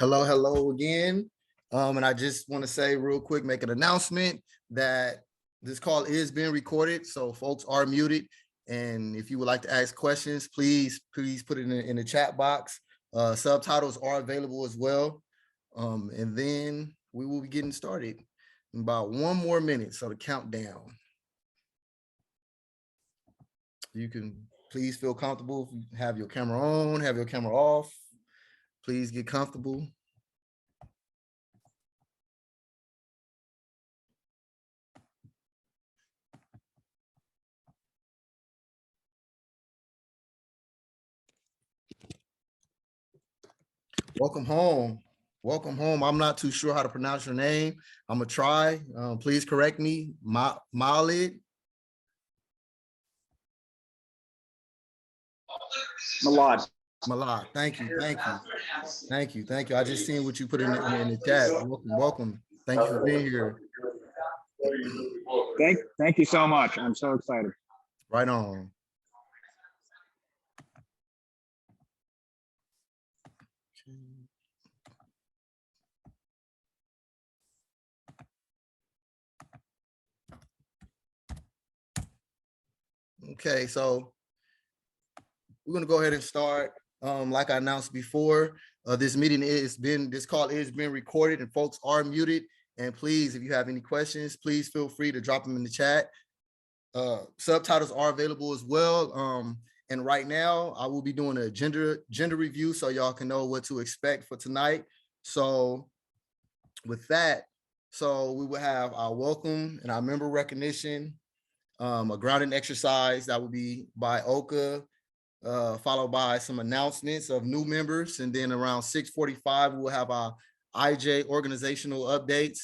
Hello again. And I just want to say real quick, make an announcement that this call is being recorded, so folks are muted. And if you would like to ask questions, please put it in the chat box. Subtitles are available as well. And then we will be getting started in about 1 more minute, so the countdown. You can please feel comfortable. If you have your camera on, have your camera off. Please get comfortable. Welcome home. Welcome home. I'm not too sure how to pronounce your name. I'm gonna try. Please correct me. Malid. Malad. Malad. Thank you. I just seen what you put in the chat. Welcome. Thank you for being here. Thank you so much. I'm so excited. Right on. Okay, so we're gonna go ahead and start. Like I announced before, this call is being recorded and folks are muted. And please, if you have any questions, please feel free to drop them in the chat. Subtitles are available as well. And right now I will be doing a gender review so y'all can know what to expect for tonight. So with that, so we will have our welcome and our member recognition, a grounding exercise that will be by Oka, followed by some announcements of new members. And then around 6:45, we will have our IJ organizational updates,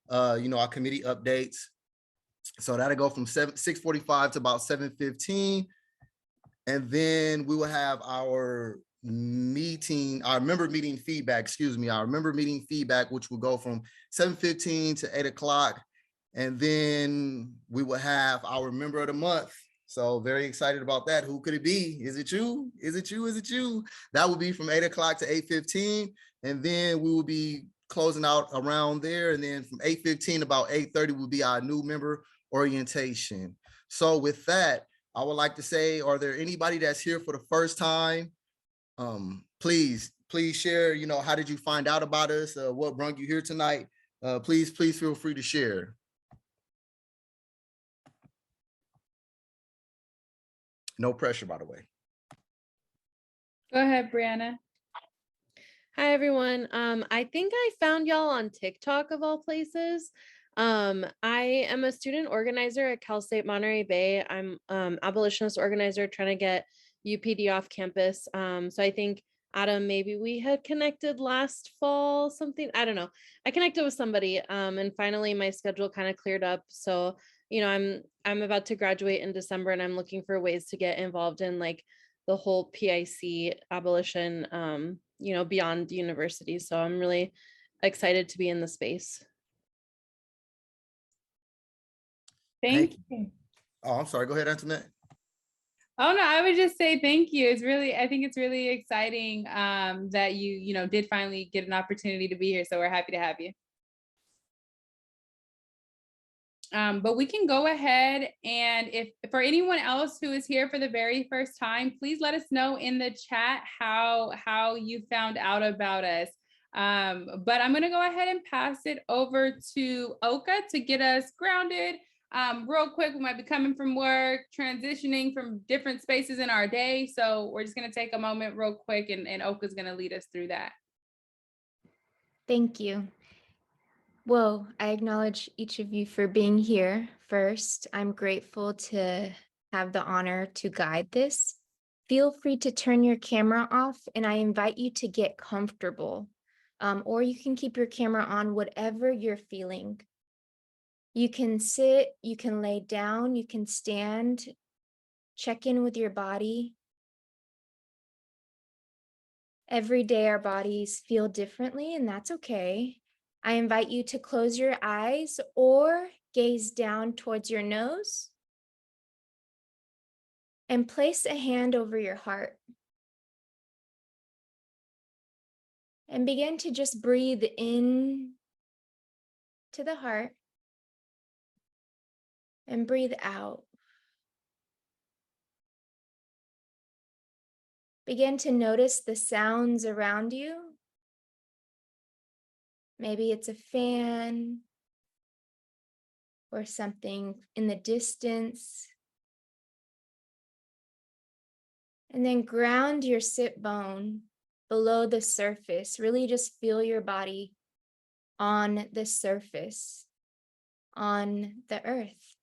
our committee updates. So that'll go from 6:45 to about 7:15. And then we will have our member meeting feedback, which will go from 7:15 to 8 o'clock. And then we will have our member of the month. So very excited about that. Who could it be? Is it you? That will be from 8 o'clock to 8:15. And then we will be closing out around there. And then from 8:15, about 8:30 will be our new member orientation. So with that, I would like to say, are there anybody that's here for the first time? Please share, how did you find out about us? What brought you here tonight? Please feel free to share. No pressure, by the way. Go ahead, Brianna. Hi, everyone. I think I found y'all on TikTok of all places. I am a student organizer at Cal State Monterey Bay. I'm abolitionist organizer trying to get UPD off campus. So I think, Adam, maybe we had connected last fall, something, I don't know. I connected with somebody and finally my schedule kind of cleared up. So, I'm about to graduate in December and I'm looking for ways to get involved in like the whole PIC abolition, beyond university. So I'm really excited to be in the space. Thank you. Oh, I'm sorry. Go ahead, Antoinette. Oh no, I would just say thank you. I think it's really exciting that you did finally get an opportunity to be here. So we're happy to have you. But we can go ahead, and if for anyone else who is here for the very first time, please let us know in the chat how you found out about us. But I'm gonna go ahead and pass it over to Oka to get us grounded. Real quick, we might be coming from work, transitioning from different spaces in our day. So we're just gonna take a moment real quick and Oka's gonna lead us through that. Thank you. Well, I acknowledge each of you for being here. First, I'm grateful to have the honor to guide this. Feel free to turn your camera off and I invite you to get comfortable. Or you can keep your camera on, whatever you're feeling. You can sit, you can lay down, you can stand, check in with your body. Every day our bodies feel differently and that's okay. I invite you to close your eyes or gaze down towards your nose and place a hand over your heart. And begin to just breathe in to the heart and breathe out. Begin to notice the sounds around you. Maybe it's a fan or something in the distance. And then ground your sit bone below the surface. Really just feel your body on the surface, on the earth.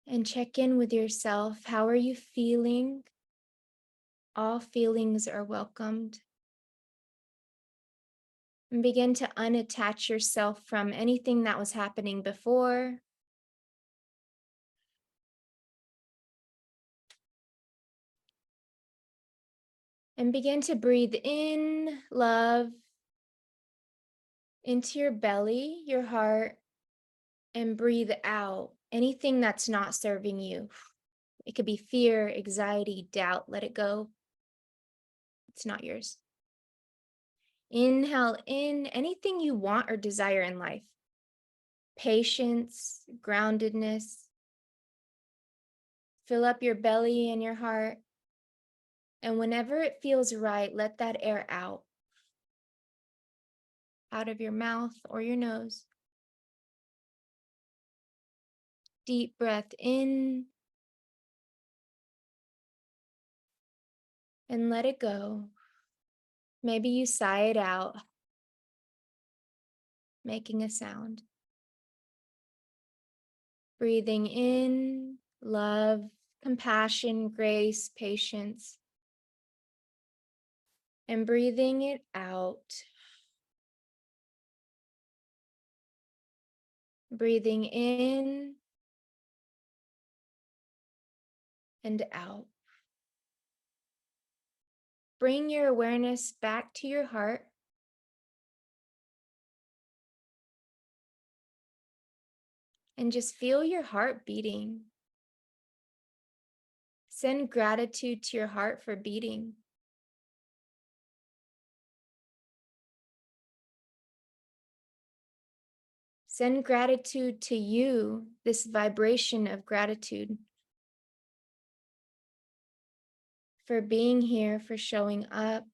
And check in with yourself. How are you feeling? All feelings are welcomed. And begin to unattach yourself from anything that was happening before. And begin to breathe in love into your belly, your heart, and breathe out anything that's not serving you. It could be fear, anxiety, doubt. Let it go. It's not yours. Inhale in anything you want or desire in life. Patience, groundedness. Fill up your belly and your heart. And whenever it feels right, let that air out of your mouth or your nose. Deep breath in and let it go. Maybe you sigh it out, making a sound. Breathing in love, compassion, grace, patience. And breathing it out. Breathing in and out. Bring your awareness back to your heart. And just feel your heart beating. Send gratitude to your heart for beating. Send gratitude to you, this vibration of gratitude for being here, for showing up.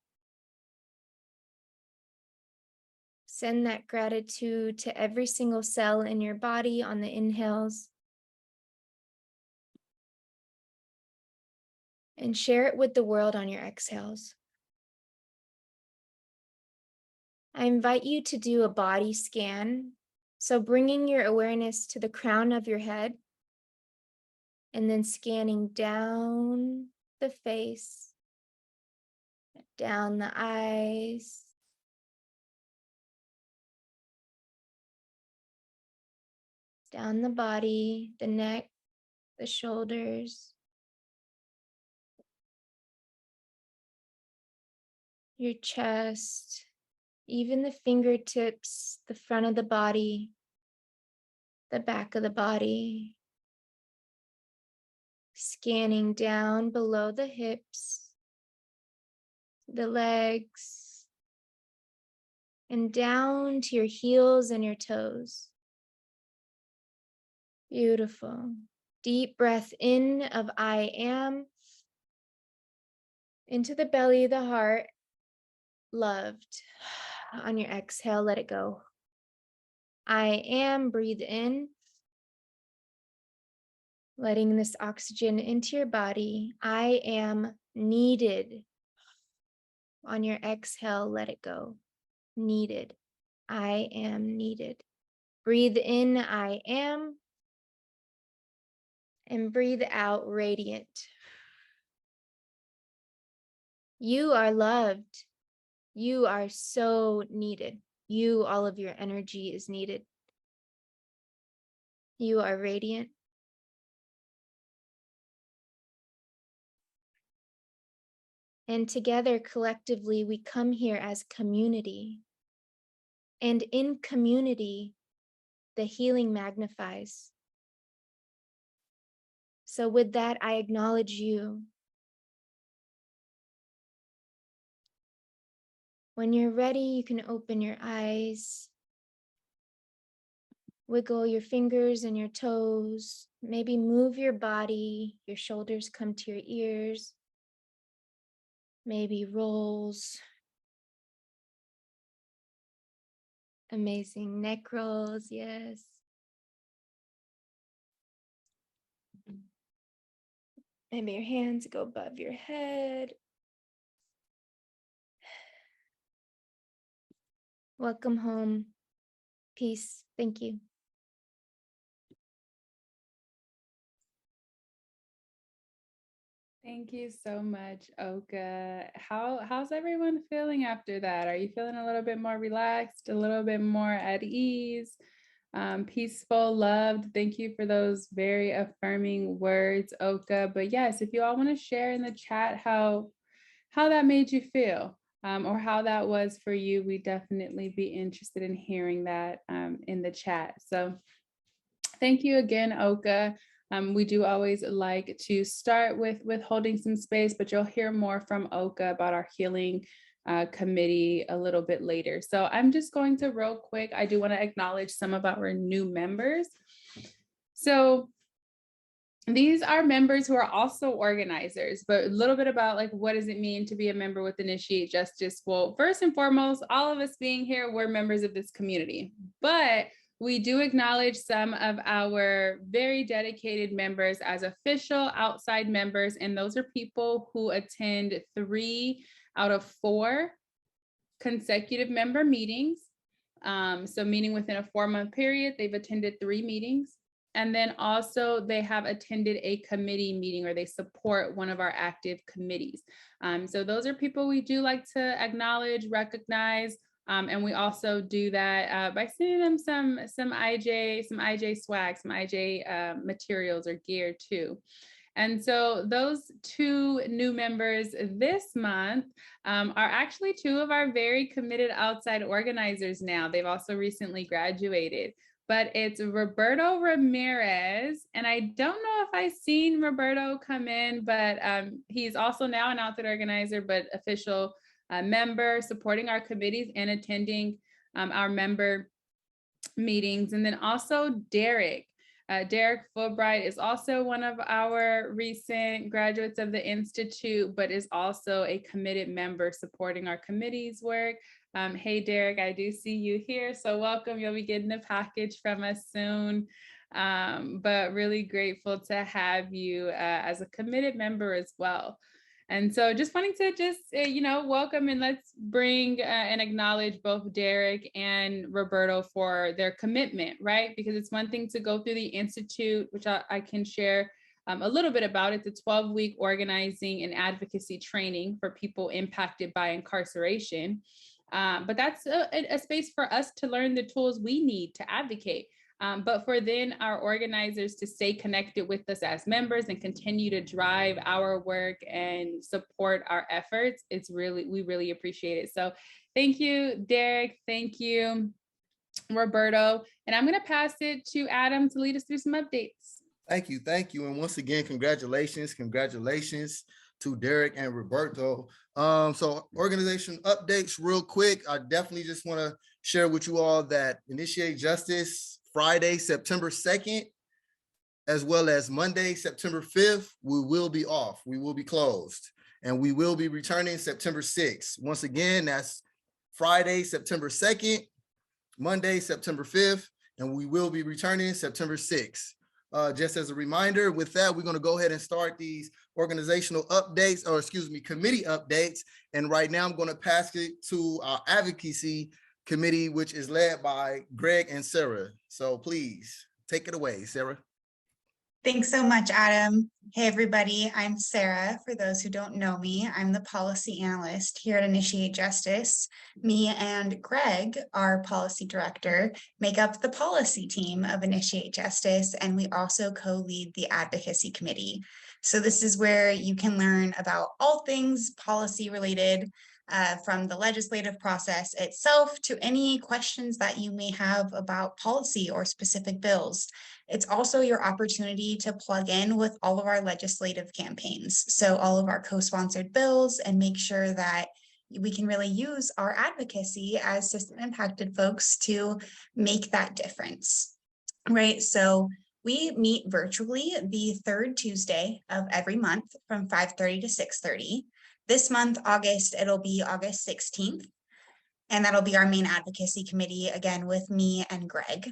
Send that gratitude to every single cell in your body on the inhales. And share it with the world on your exhales. I invite you to do a body scan. So bringing your awareness to the crown of your head and then scanning down the face, down the eyes, down the body, the neck, the shoulders, your chest, even the fingertips, the front of the body, the back of the body. Scanning down below the hips, the legs, and down to your heels and your toes. Beautiful. Deep breath in of I am. Into the belly, the heart. Loved. On your exhale, let it go. I am. Breathe in. Letting this oxygen into your body. I am needed. On your exhale, let it go. Needed. I am needed. Breathe in, I am. And breathe out, radiant. You are loved. You are so needed. You, all of your energy is needed. You are radiant. And together, collectively, we come here as community. And in community, the healing magnifies. So with that, I acknowledge you. When you're ready, you can open your eyes. Wiggle your fingers and your toes. Maybe move your body. Your shoulders come to your ears. Maybe rolls. Amazing neck rolls, yes. Maybe your hands go above your head. Welcome home. Peace. Thank you. Thank you so much, Oka. How's everyone feeling after that? Are you feeling a little bit more relaxed, a little bit more at ease, peaceful, loved? Thank you for those very affirming words, Oka. But yes, if you all want to share in the chat how that made you feel, or how that was for you, we'd definitely be interested in hearing that in the chat. So thank you again, Oka. We do always like to start with holding some space, but you'll hear more from Oka about our healing committee a little bit later. So I'm just going to real quick, I do want to acknowledge some of our new members. So these are members who are also organizers, but a little bit about like, what does it mean to be a member with Initiate Justice? Well, first and foremost, all of us being here, we're members of this community, but we do acknowledge some of our very dedicated members as official outside members, and those are people who attend 3 out of 4 consecutive member meetings. So meaning within a 4-month period, they've attended 3 meetings. And then also they have attended a committee meeting, or they support one of our active committees. So those are people we do like to acknowledge, recognize. And we also do that by sending them some IJ swag, some IJ materials or gear too. And so those 2 new members this month are actually 2 of our very committed outside organizers now. They've also recently graduated, but it's Roberto Ramirez. And I don't know if I've seen Roberto come in, but he's also now an outside organizer, but official member, supporting our committees and attending our member meetings. And then also Derek. Derek Fulbright is also one of our recent graduates of the Institute, but is also a committed member supporting our committee's work. Hey, Derek, I do see you here. So welcome. You'll be getting a package from us soon. But really grateful to have you as a committed member as well. And so just wanting to welcome, and let's bring and acknowledge both Derek and Roberto for their commitment, right? Because it's one thing to go through the Institute, which I can share a little bit about. It's a 12-week organizing and advocacy training for people impacted by incarceration. But that's a space for us to learn the tools we need to advocate. But for then our organizers to stay connected with us as members and continue to drive our work and support our efforts, we really appreciate it. So thank you, Derek. Thank you, Roberto. And I'm going to pass it to Adam to lead us through some updates. Thank you. And once again, congratulations to Derek and Roberto. So organization updates real quick. I definitely just want to share with you all that Initiate Justice Friday, September 2nd, as well as Monday, September 5th, we will be off. We will be closed, and we will be returning September 6th. Once again, that's Friday, September 2nd, Monday, September 5th, and we will be returning September 6th. Just as a reminder, with that, we're going to go ahead and start these organizational updates, or excuse me, committee updates. And right now I'm going to pass it to our advocacy committee, which is led by Greg and Sarah. So please take it away, Sarah. Thanks so much, Adam. Hey, everybody, I'm Sarah. For those who don't know me, I'm the policy analyst here at Initiate Justice. Me and Greg, our policy director, make up the policy team of Initiate Justice, and we also co-lead the advocacy committee. So this is where you can learn about all things policy related. from the legislative process itself to any questions that you may have about policy or specific bills. It's also your opportunity to plug in with all of our legislative campaigns. So all of our co-sponsored bills, and make sure that we can really use our advocacy as system impacted folks to make that difference, right? So we meet virtually the third Tuesday of every month from 5:30 to 6:30. This month, August, it'll be August 16th. And that'll be our main advocacy committee, again, with me and Greg.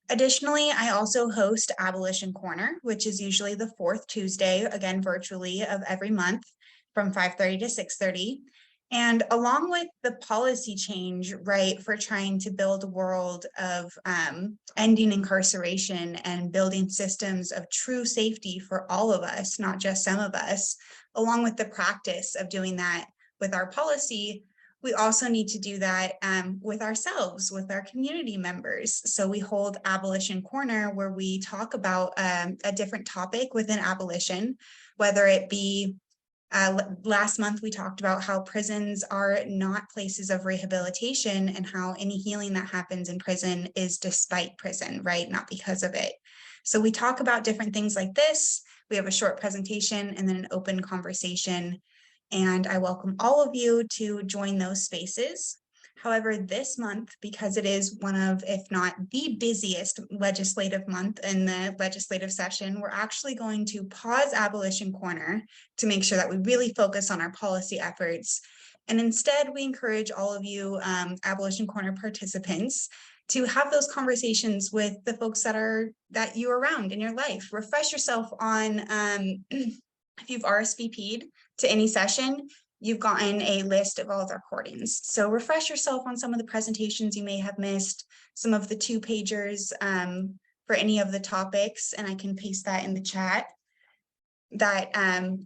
Additionally, I also host Abolition Corner, which is usually the fourth Tuesday, again, virtually, of every month from 5:30 to 6:30. And along with the policy change, right, for trying to build a world of ending incarceration and building systems of true safety for all of us, not just some of us, along with the practice of doing that with our policy, we also need to do that with ourselves, with our community members. So we hold Abolition Corner, where we talk about a different topic within abolition, whether it be last month, we talked about how prisons are not places of rehabilitation, and how any healing that happens in prison is despite prison, right? Not because of it. So we talk about different things like this. We have a short presentation and then an open conversation. And I welcome all of you to join those spaces. However, this month, because it is one of, if not the busiest legislative month in the legislative session, we're actually going to pause Abolition Corner to make sure that we really focus on our policy efforts. And instead, we encourage all of you Abolition Corner participants to have those conversations with the folks that you're around in your life. Refresh yourself on, if you've RSVP'd to any session, you've gotten a list of all of our recordings. So refresh yourself on some of the presentations you may have missed, some of the 2-pagers for any of the topics, and I can paste that in the chat, that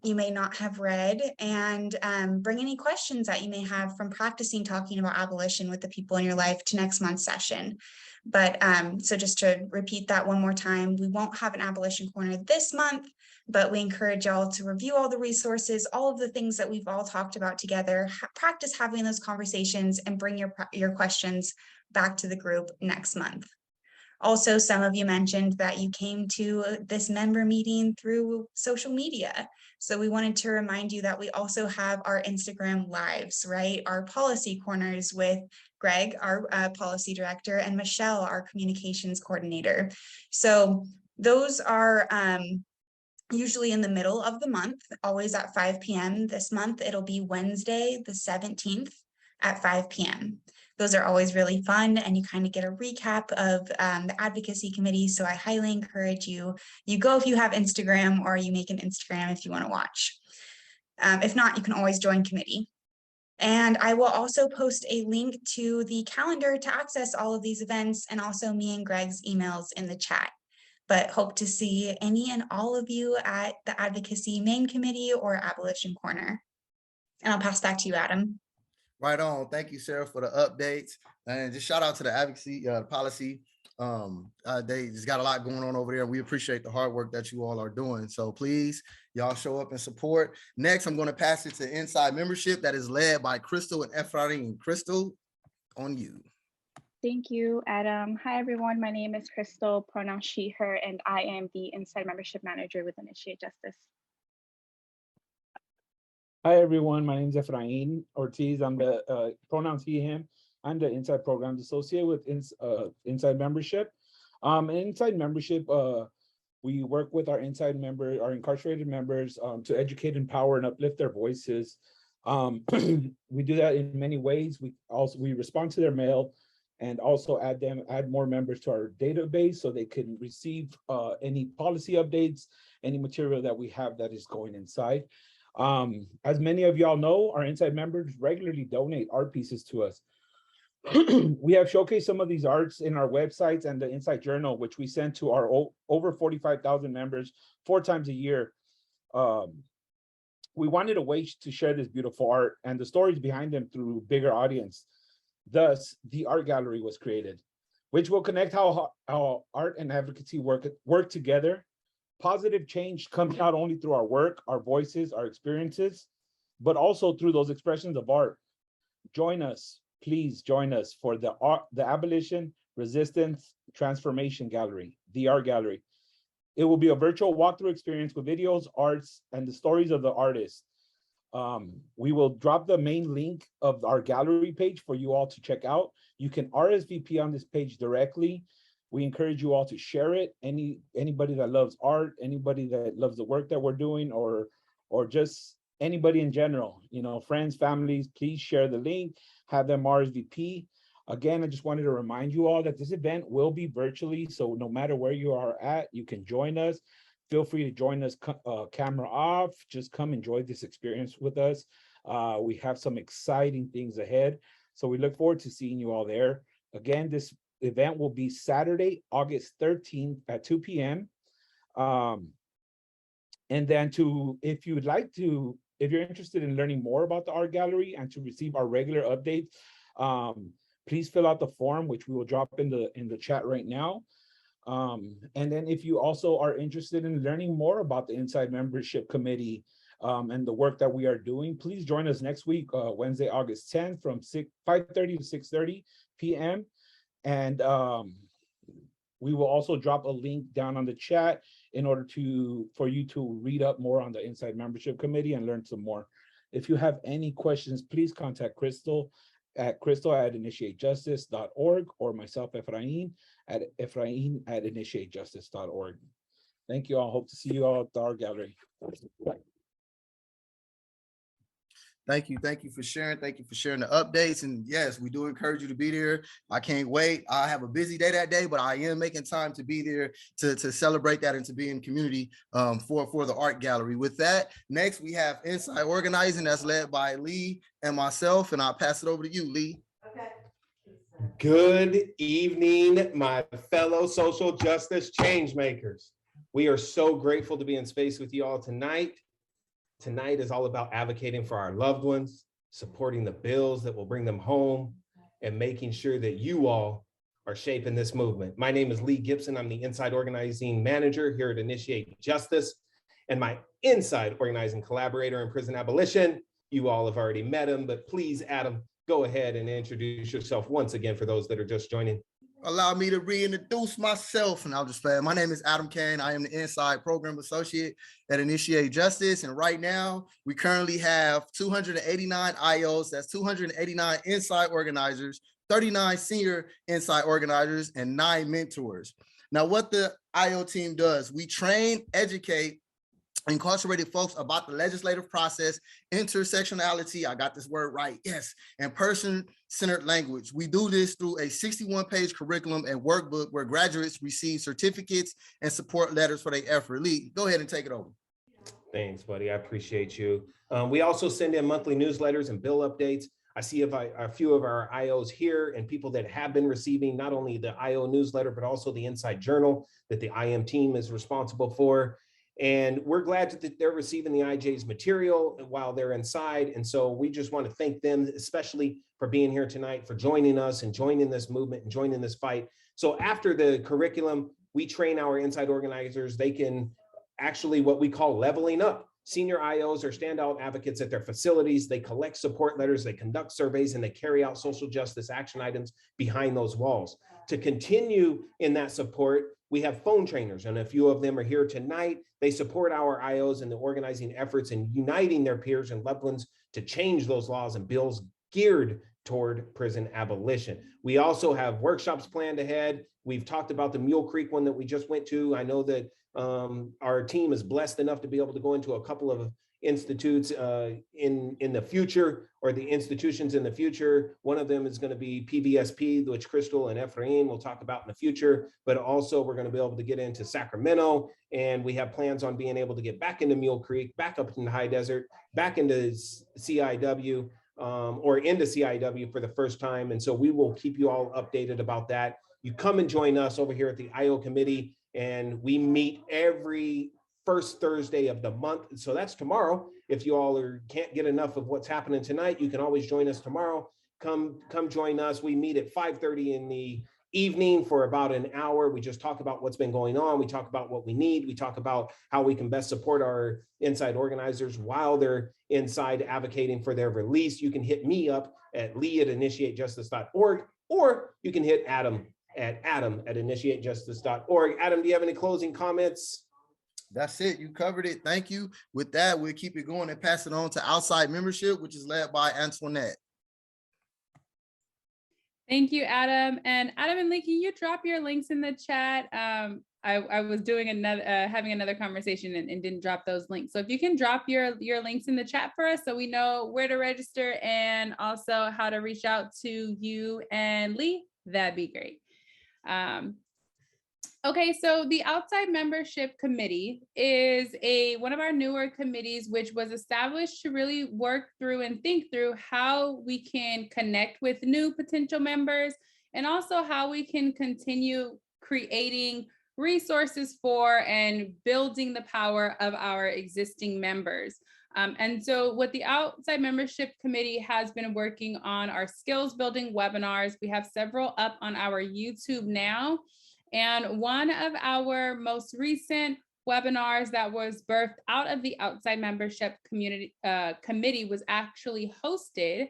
you may not have read, and bring any questions that you may have from practicing talking about abolition with the people in your life to next month's session. But so just to repeat that one more time, we won't have an Abolition Corner this month, but we encourage y'all to review all the resources, all of the things that we've all talked about together, practice having those conversations, and bring your questions back to the group next month. Also, some of you mentioned that you came to this member meeting through social media. So we wanted to remind you that we also have our Instagram lives, right? Our policy corners with Greg, our policy director, and Michelle, our communications coordinator. So those are usually in the middle of the month, always at 5 p.m. This month, it'll be Wednesday, the 17th at 5 p.m. Those are always really fun, and you kind of get a recap of the advocacy committee. So I highly encourage you go if you have Instagram, or you make an Instagram if you want to watch. If not, you can always join committee. And I will also post a link to the calendar to access all of these events, and also me and Greg's emails in the chat. But hope to see any and all of you at the advocacy main committee or Abolition Corner. And I'll pass back to you, Adam. Right on. Thank you, Sarah, for the updates. And just shout out to the advocacy policy. They just got a lot going on over there. We appreciate the hard work that you all are doing. So please, y'all show up and support. Next, I'm going to pass it to Inside Membership, that is led by Crystal and Ephraim. Crystal, on you. Thank you, Adam. Hi, everyone. My name is Crystal, pronoun she, her, and I am the Inside Membership Manager with Initiate Justice. Hi, everyone. My name is Ephraim Ortiz. I'm the pronouns he, him. I'm the Inside Programs Associate with Inside Membership. Inside Membership, we work with our incarcerated members to educate, empower, and uplift their voices. We do that in many ways. We respond to their mail, and also add more members to our database so they can receive any policy updates, any material that we have that is going inside. As many of y'all know, our Inside members regularly donate art pieces to us. We have showcased some of these arts in our websites and the Inside Journal, which we send to our over 45,000 members 4 times a year. We wanted a way to share this beautiful art and the stories behind them through bigger audience. Thus, the art gallery was created, which will connect how art and advocacy work together. Positive change comes not only through our work, our voices, our experiences, but also through those expressions of art. join us, please join us for the Abolition Resistance Transformation Gallery, the Art Gallery. It will be a virtual walkthrough experience with videos, arts, and the stories of the artists. We will drop the main link of our gallery page for you all to check out. You can RSVP on this page directly. We encourage you all to share it. Anybody that loves art, anybody that loves the work that we're doing, or just anybody in general, you know, friends, families, please share the link, have them RSVP. Again, I just wanted to remind you all that this event will be virtually, so no matter where you are at, you can join us. Feel free to join us camera off. Just come enjoy this experience with us. We have some exciting things ahead, so we look forward to seeing you all there. Again, this event will be Saturday, August 13th at 2 p.m. And then if you would like to, if you're interested in learning more about the art gallery and to receive our regular updates, please fill out the form, which we will drop in the chat right now. And then if you also are interested in learning more about the Inside Membership Committee and the work that we are doing, please join us next week, Wednesday, August 10th from 5:30 to 6:30 p.m. And we will also drop a link down on the chat in order for you to read up more on the Inside Membership Committee and learn some more. If you have any questions, please contact Crystal at crystal@initiatejustice.org or myself, Efrain@initiatejustice.org. Thank you all. Hope to see you all at the art gallery. Thank you for sharing. Thank you for sharing the updates. And yes, we do encourage you to be there. I can't wait. I have a busy day that day, but I am making time to be there to celebrate that and to be in community for the art gallery. With that, next we have Inside Organizing that's led by Lee and myself, and I'll pass it over to you, Lee. Okay. Good evening, my fellow social justice change makers. We are so grateful to be in space with you all tonight. Tonight is all about advocating for our loved ones, supporting the bills that will bring them home, and making sure that you all are shaping this movement. My name is Lee Gibson. I'm the Inside Organizing Manager here at Initiate Justice, and my Inside Organizing collaborator in prison abolition. You all have already met him, but please, Adam, go ahead and introduce yourself once again for those that are just joining. Allow me to reintroduce myself, and I'll just say, my name is Adam Kane. I am the Inside Program Associate at Initiate Justice, and right now we currently have 289 IOs. That's 289 inside organizers, 39 senior inside organizers, and 9 mentors. Now, what the IO team does, we train, educate incarcerated folks about the legislative process, intersectionality, I got this word right, yes, and person-centered language. We do this through a 61-page curriculum and workbook where graduates receive certificates and support letters for their effort. Lee, go ahead and take it over. Thanks, buddy. I appreciate you. We also send in monthly newsletters and bill updates. I see a few of our IOs here and people that have been receiving not only the IO newsletter, but also the Inside Journal that the IM team is responsible for. And we're glad that they're receiving the IJ's material while they're inside. And so we just want to thank them, especially for being here tonight, for joining us and joining this movement and joining this fight. So after the curriculum, we train our inside organizers. They can actually what we call leveling up. Senior IOs are standout advocates at their facilities. They collect support letters, they conduct surveys, and they carry out social justice action items behind those walls. To continue in that support, we have phone trainers, and a few of them are here tonight. They support our IOs in the organizing efforts and uniting their peers and loved ones to change those laws and bills geared toward prison abolition. We also have workshops planned ahead. We've talked about the Mule Creek one that we just went to. I know that our team is blessed enough to be able to go into a couple of institutes in the future, or the institutions in the future. One of them is going to be PVSP, which Crystal and Efrain will talk about in the future, but also we're going to be able to get into Sacramento, and we have plans on being able to get back into Mule Creek, back up in the high desert, back into CIW, or into CIW for the first time. And so we will keep you all updated about that. You come and join us over here at the IO committee, and we meet every first Thursday of the month. So that's tomorrow. If you all can't get enough of what's happening tonight, you can always join us tomorrow. Come join us. We meet at 5:30 in the evening for about an hour. We just talk about what's been going on. We talk about what we need. We talk about how we can best support our inside organizers while they're inside advocating for their release. You can hit me up at lee@initiatejustice.org, or you can hit Adam at initiatejustice.org. Adam, do you have any closing comments? That's it. You covered it. Thank you. With that, we'll keep it going and pass it on to outside membership, which is led by Antoinette. Thank you, Adam. And Adam and Lee, can you drop your links in the chat? I was doing having another conversation and didn't drop those links. So if you can drop your links in the chat for us so we know where to register and also how to reach out to you and Lee, that'd be great. Okay, so the Outside Membership Committee is one of our newer committees, which was established to really work through and think through how we can connect with new potential members and also how we can continue creating resources for and building the power of our existing members. And so what the Outside Membership Committee has been working on are skills building webinars. We have several up on our YouTube now. And one of our most recent webinars that was birthed out of the Outside Membership Committee was actually hosted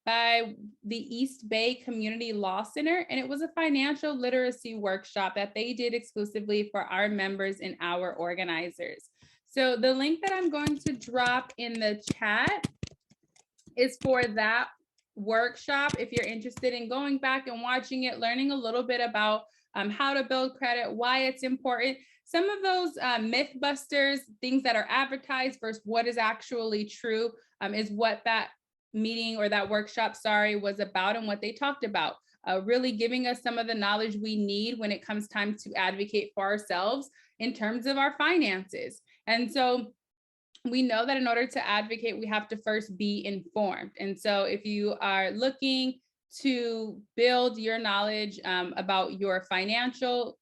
by the East Bay Community Law Center. And it was a financial literacy workshop that they did exclusively for our members and our organizers. So the link that I'm going to drop in the chat is for that workshop. If you're interested in going back and watching it, learning a little bit about how to build credit, why it's important. Some of those myth busters, things that are advertised versus what is actually true, is what that meeting or that workshop, was about and what they talked about. Really giving us some of the knowledge we need when it comes time to advocate for ourselves in terms of our finances. And so we know that in order to advocate, we have to first be informed. And so if you are looking to build your knowledge about your financial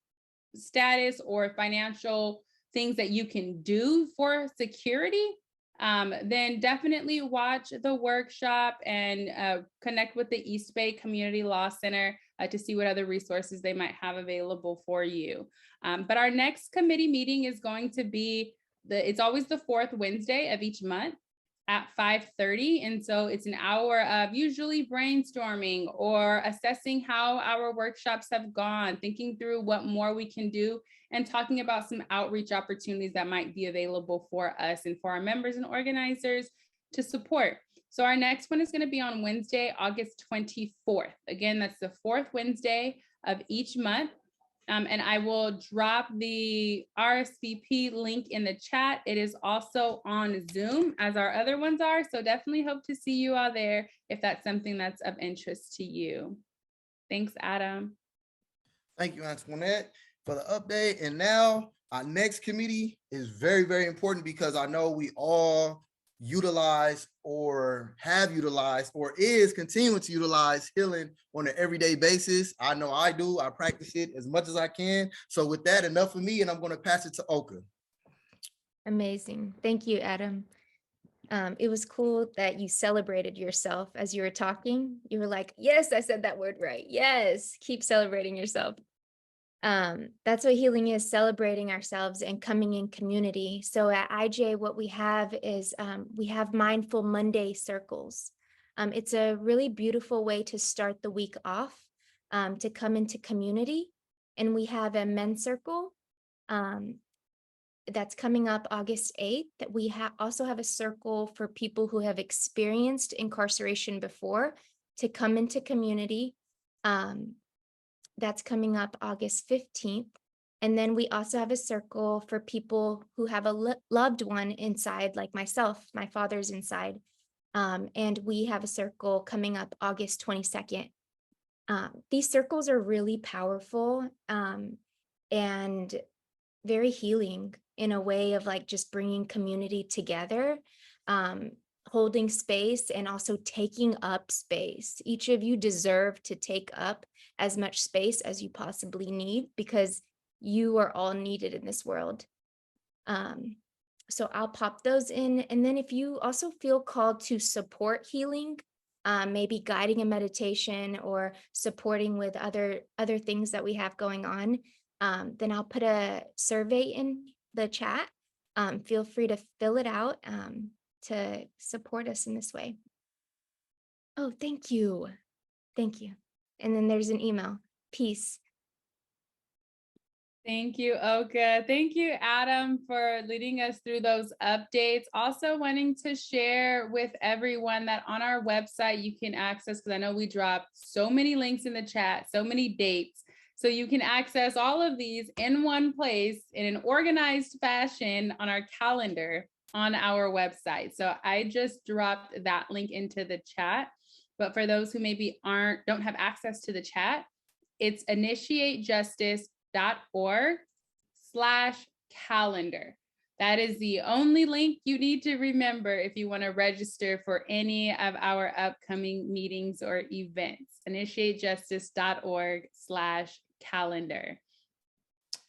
status or financial things that you can do for security, then definitely watch the workshop and connect with the East Bay Community Law Center to see what other resources they might have available for you. But our next committee meeting is going to be, it's always the fourth Wednesday of each month at 5:30. And so it's an hour of usually brainstorming or assessing how our workshops have gone, thinking through what more we can do, and talking about some outreach opportunities that might be available for us and for our members and organizers to support. So our next one is going to be on Wednesday, August 24th. Again, that's the fourth Wednesday of each month. And I will drop the RSVP link in the chat. It is also on Zoom as our other ones are. So definitely hope to see you all there if that's something that's of interest to you. Thanks, Adam. Thank you, Antoinette, for the update. And now our next committee is very, very important because I know we all utilize or have utilized or is continuing to utilize healing on an everyday basis. I know I do. I practice it as much as I can. So with that, enough for me, and I'm going to pass it to Oka. Amazing. Thank you, Adam. It was cool that you celebrated yourself as you were talking. You were like, yes, I said that word right. Yes, keep celebrating yourself. That's what healing is, celebrating ourselves and coming in community. So at IJ, what we have is we have Mindful Monday circles. It's a really beautiful way to start the week off, to come into community. And we have a men's circle that's coming up August 8th. That we also have a circle for people who have experienced incarceration before to come into community. That's coming up August 15th. And then we also have a circle for people who have a loved one inside, like myself. My father's inside. And we have a circle coming up August 22nd. These circles are really powerful and very healing in a way of like just bringing community together, holding space and also taking up space. Each of you deserve to take up as much space as you possibly need because you are all needed in this world. So I'll pop those in. And then if you also feel called to support healing, maybe guiding a meditation or supporting with other things that we have going on, then I'll put a survey in the chat. Feel free to fill it out to support us in this way. Oh, thank you. Thank you. And then there's an email. Peace. Thank you, Oka. Thank you, Adam, for leading us through those updates. Also wanting to share with everyone that on our website, you can access, because I know we dropped so many links in the chat, so many dates. So you can access all of these in one place in an organized fashion on our calendar on our website. So I just dropped that link into the chat. But for those who maybe don't have access to the chat, it's initiatejustice.org/calendar. That is the only link you need to remember if you want to register for any of our upcoming meetings or events. Initiatejustice.org/calendar.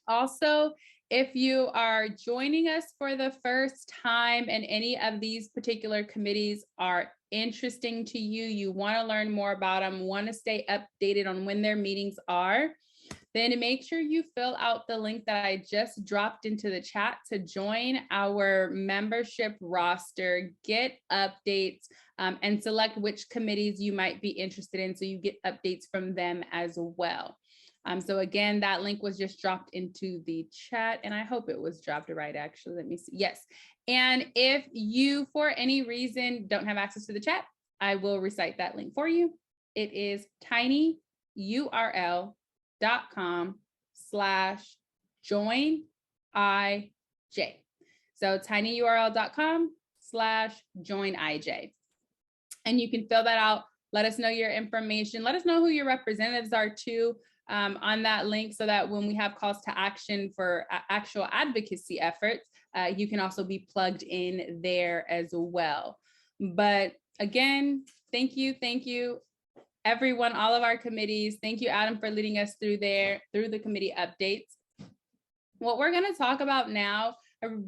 Also, if you are joining us for the first time and any of these particular committees are interesting to you, you want to learn more about them, want to stay updated on when their meetings are, then make sure you fill out the link that I just dropped into the chat to join our membership roster, get updates, and select which committees you might be interested in so you get updates from them as well. So again, that link was just dropped into the chat, and I hope it was dropped right, actually. Let me see. Yes. And if you, for any reason, don't have access to the chat, I will recite that link for you. It is tinyurl.com/joinij. So tinyurl.com/joinij. And you can fill that out. Let us know your information. Let us know who your representatives are too. On that link, so that when we have calls to action for actual advocacy efforts, you can also be plugged in there as well. But again, thank you, everyone, all of our committees. Thank you, Adam, for leading us through the committee updates. What we're going to talk about now,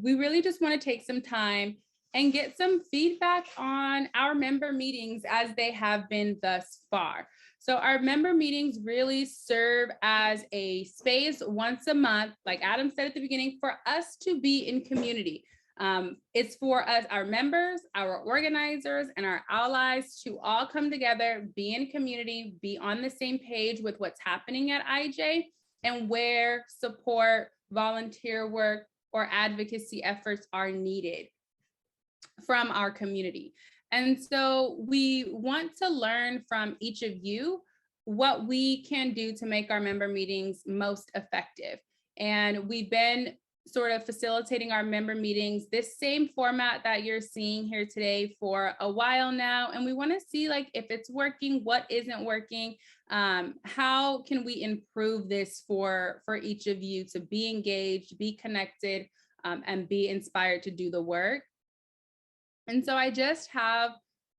we really just want to take some time and get some feedback on our member meetings as they have been thus far. So our member meetings really serve as a space once a month, like Adam said at the beginning, for us to be in community. It's for us, our members, our organizers, and our allies to all come together, be in community, be on the same page with what's happening at IJ, and where support, volunteer work, or advocacy efforts are needed from our community. And so we want to learn from each of you what we can do to make our member meetings most effective. And we've been sort of facilitating our member meetings, this same format that you're seeing here today, for a while now. And we want to see, like, if it's working, what isn't working, how can we improve this for each of you to be engaged, be connected, and be inspired to do the work. And so I just have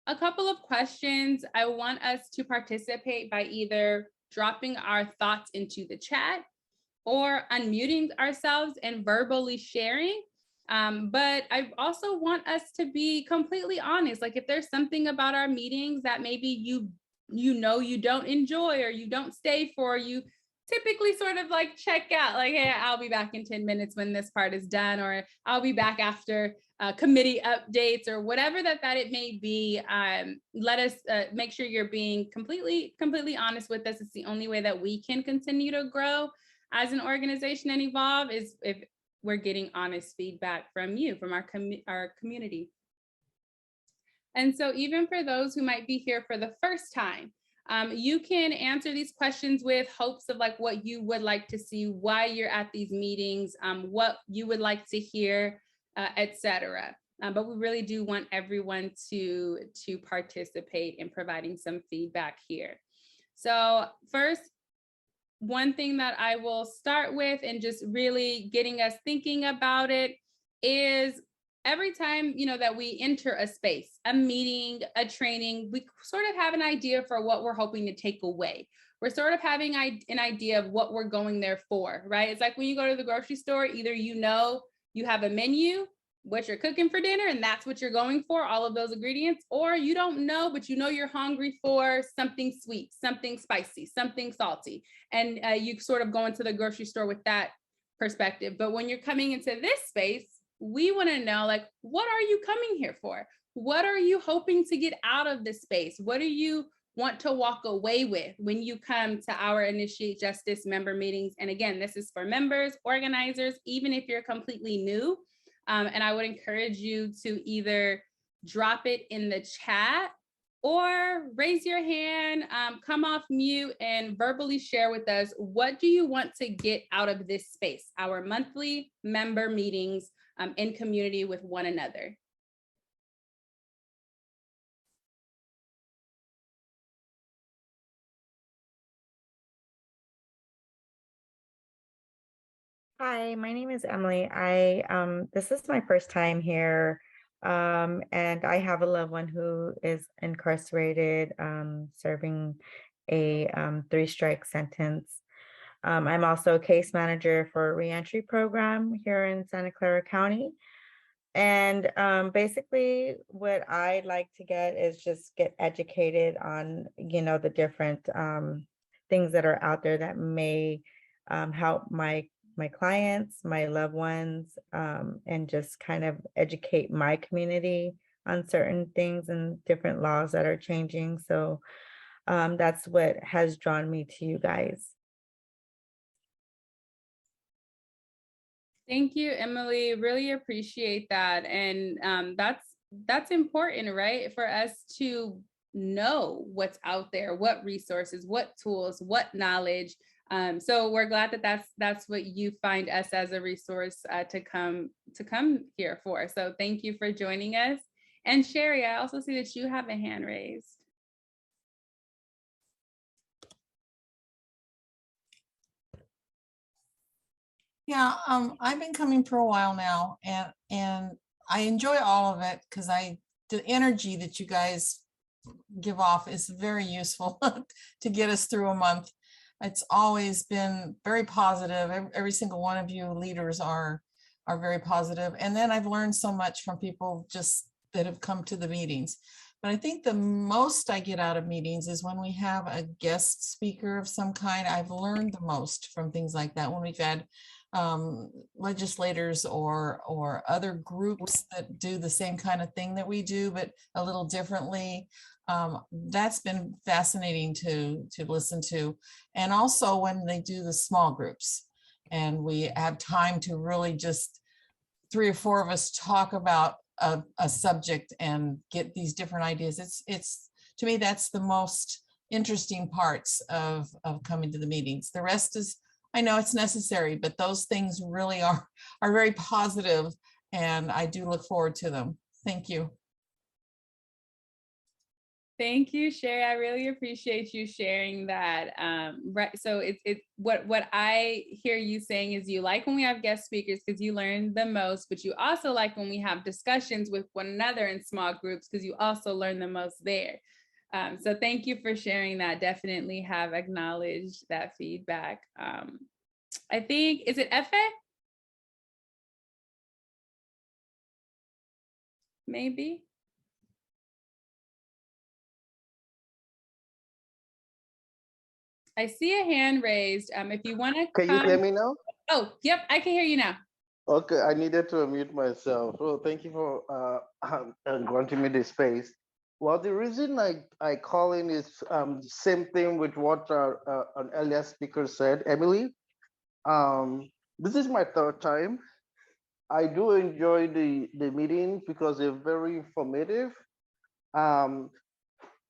a couple of questions. I want us to participate by either dropping our thoughts into the chat or unmuting ourselves and verbally sharing. But I also want us to be completely honest. Like, if there's something about our meetings that maybe you don't enjoy, or you don't stay for, you typically sort of like check out, like, hey, I'll be back in 10 minutes when this part is done, or I'll be back after committee updates, or whatever that it may be. Let us make sure you're being completely honest with us. It's the only way that we can continue to grow as an organization and evolve, is if we're getting honest feedback from you, from our community. And so even for those who might be here for the first time, you can answer these questions with hopes of like what you would like to see, why you're at these meetings, what you would like to hear, etc. But we really do want everyone to participate in providing some feedback here. So first, one thing that I will start with, and just really getting us thinking about it, is every time, that we enter a space, a meeting, a training, we sort of have an idea for what we're hoping to take away. We're sort of having an idea of what we're going there for, right? It's like when you go to the grocery store, either you have a menu, what you're cooking for dinner and that's what you're going for, all of those ingredients, or you don't know, but you know you're hungry for something sweet, something spicy, something salty, and you sort of go into the grocery store with that perspective. But when you're coming into this space, we want to know, like, what are you coming here for? What are you hoping to get out of this space? What do you want to walk away with when you come to our Initiate Justice member meetings? And again, this is for members, organizers, even if you're completely new. And I would encourage you to either drop it in the chat or raise your hand, come off mute and verbally share with us, what do you want to get out of this space, our monthly member meetings in community with one another? Hi, my name is Emily. This is my first time here, and I have a loved one who is incarcerated, serving a 3-strike sentence. I'm also a case manager for a reentry program here in Santa Clara County. And basically what I'd like to get is just get educated on, the different things that are out there that may help my clients, my loved ones, and just kind of educate my community on certain things and different laws that are changing. So that's what has drawn me to you guys. Thank you, Emily. Really appreciate that. And that's important, right? For us to know what's out there, what resources, what tools, what knowledge. So we're glad that that's what you find us as a resource to come here for. So thank you for joining us. And Sherry, I also see that you have a hand raised. Yeah, I've been coming for a while now, and I enjoy all of it because the energy that you guys give off is very useful to get us through a month. It's always been very positive. Every single one of you leaders are very positive. And then I've learned so much from people just that have come to the meetings. But I think the most I get out of meetings is when we have a guest speaker of some kind. I've learned the most from things like that, when we've had legislators or other groups that do the same kind of thing that we do, but a little differently. That's been fascinating to listen to. And also when they do the small groups and we have time to really just 3 or 4 of us talk about a subject and get these different ideas. It's to me, that's the most interesting parts of coming to the meetings. The rest is, I know it's necessary, but those things really are very positive, and I do look forward to them. Thank you. Thank you, Sherry. I really appreciate you sharing that. Right. So it's what I hear you saying is you like when we have guest speakers because you learn the most, but you also like when we have discussions with one another in small groups because you also learn the most there. So thank you for sharing that. Definitely have acknowledged that feedback. I think, is it Efe? Maybe. I see a hand raised. If you want to Can you hear me now? Oh, yep, I can hear you now. Okay, I needed to unmute myself. So thank you for granting me this space. Well, the reason I call in is same thing with what an earlier speaker said, Emily. This is my 3rd time. I do enjoy the meetings because they're very informative.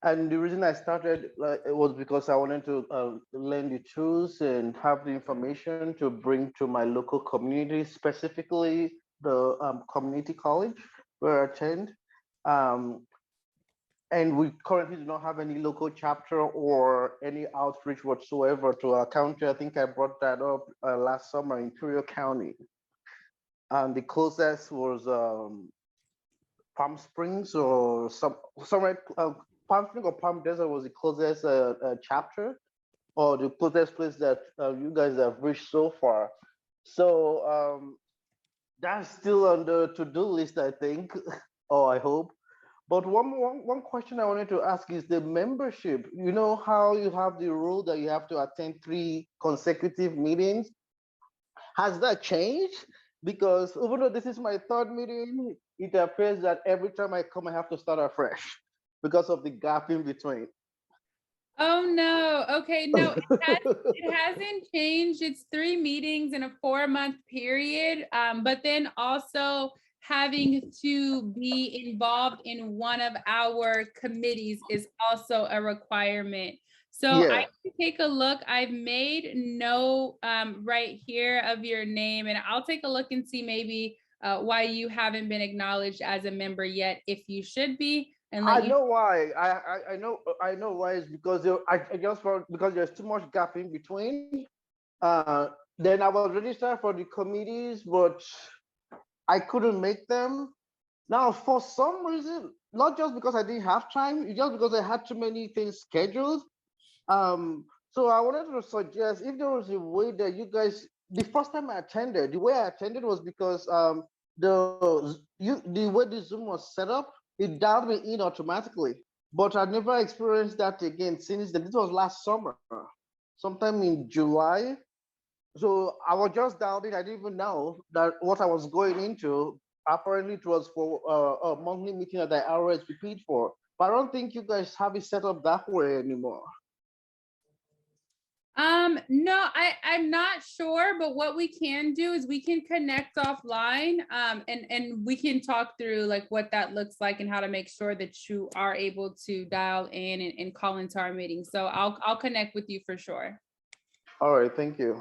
And the reason I started it was because I wanted to learn the tools and have the information to bring to my local community, specifically the community college where I attend. And we currently do not have any local chapter or any outreach whatsoever to our county. I think I brought that up last summer in Imperial County. And the closest was Palm Springs or somewhere. Palm Springs or Palm Desert was the closest chapter or the closest place that you guys have reached so far. So that's still on the to-do list, I think, or I hope. But one question I wanted to ask is the membership. You know how you have the rule that you have to attend 3 consecutive meetings? Has that changed? Because even though this is my third meeting, it appears that every time I come, I have to start afresh because of the gap in between. Oh, no. Okay, no, it hasn't changed. It's 3 meetings in a 4-month period. But then also having to be involved in one of our committees is also a requirement. So I Yeah. can take a look. I've made note right here of your name, and I'll take a look and see maybe why you haven't been acknowledged as a member yet, if you should be. And I let you know why. I know why. It's because I just found because there's too much gap in between. Uh, then I was registered for the committees, but I couldn't make them. Now, for some reason, not just because I didn't have time, it's just because I had too many things scheduled. So I wanted to suggest if there was a way that you guys, the first time I attended, the way I attended was because the way the Zoom was set up, it dialed me in automatically. But I never experienced that again since then. This was last summer, sometime in July. So I was just doubting. I didn't even know that what I was going into. Apparently, it was for a monthly meeting that I RSVP'd for. But I don't think you guys have it set up that way anymore. No, I'm not sure, but what we can do is we can connect offline, and we can talk through like what that looks like and how to make sure that you are able to dial in and call into our meeting. So I'll connect with you for sure. All right, thank you.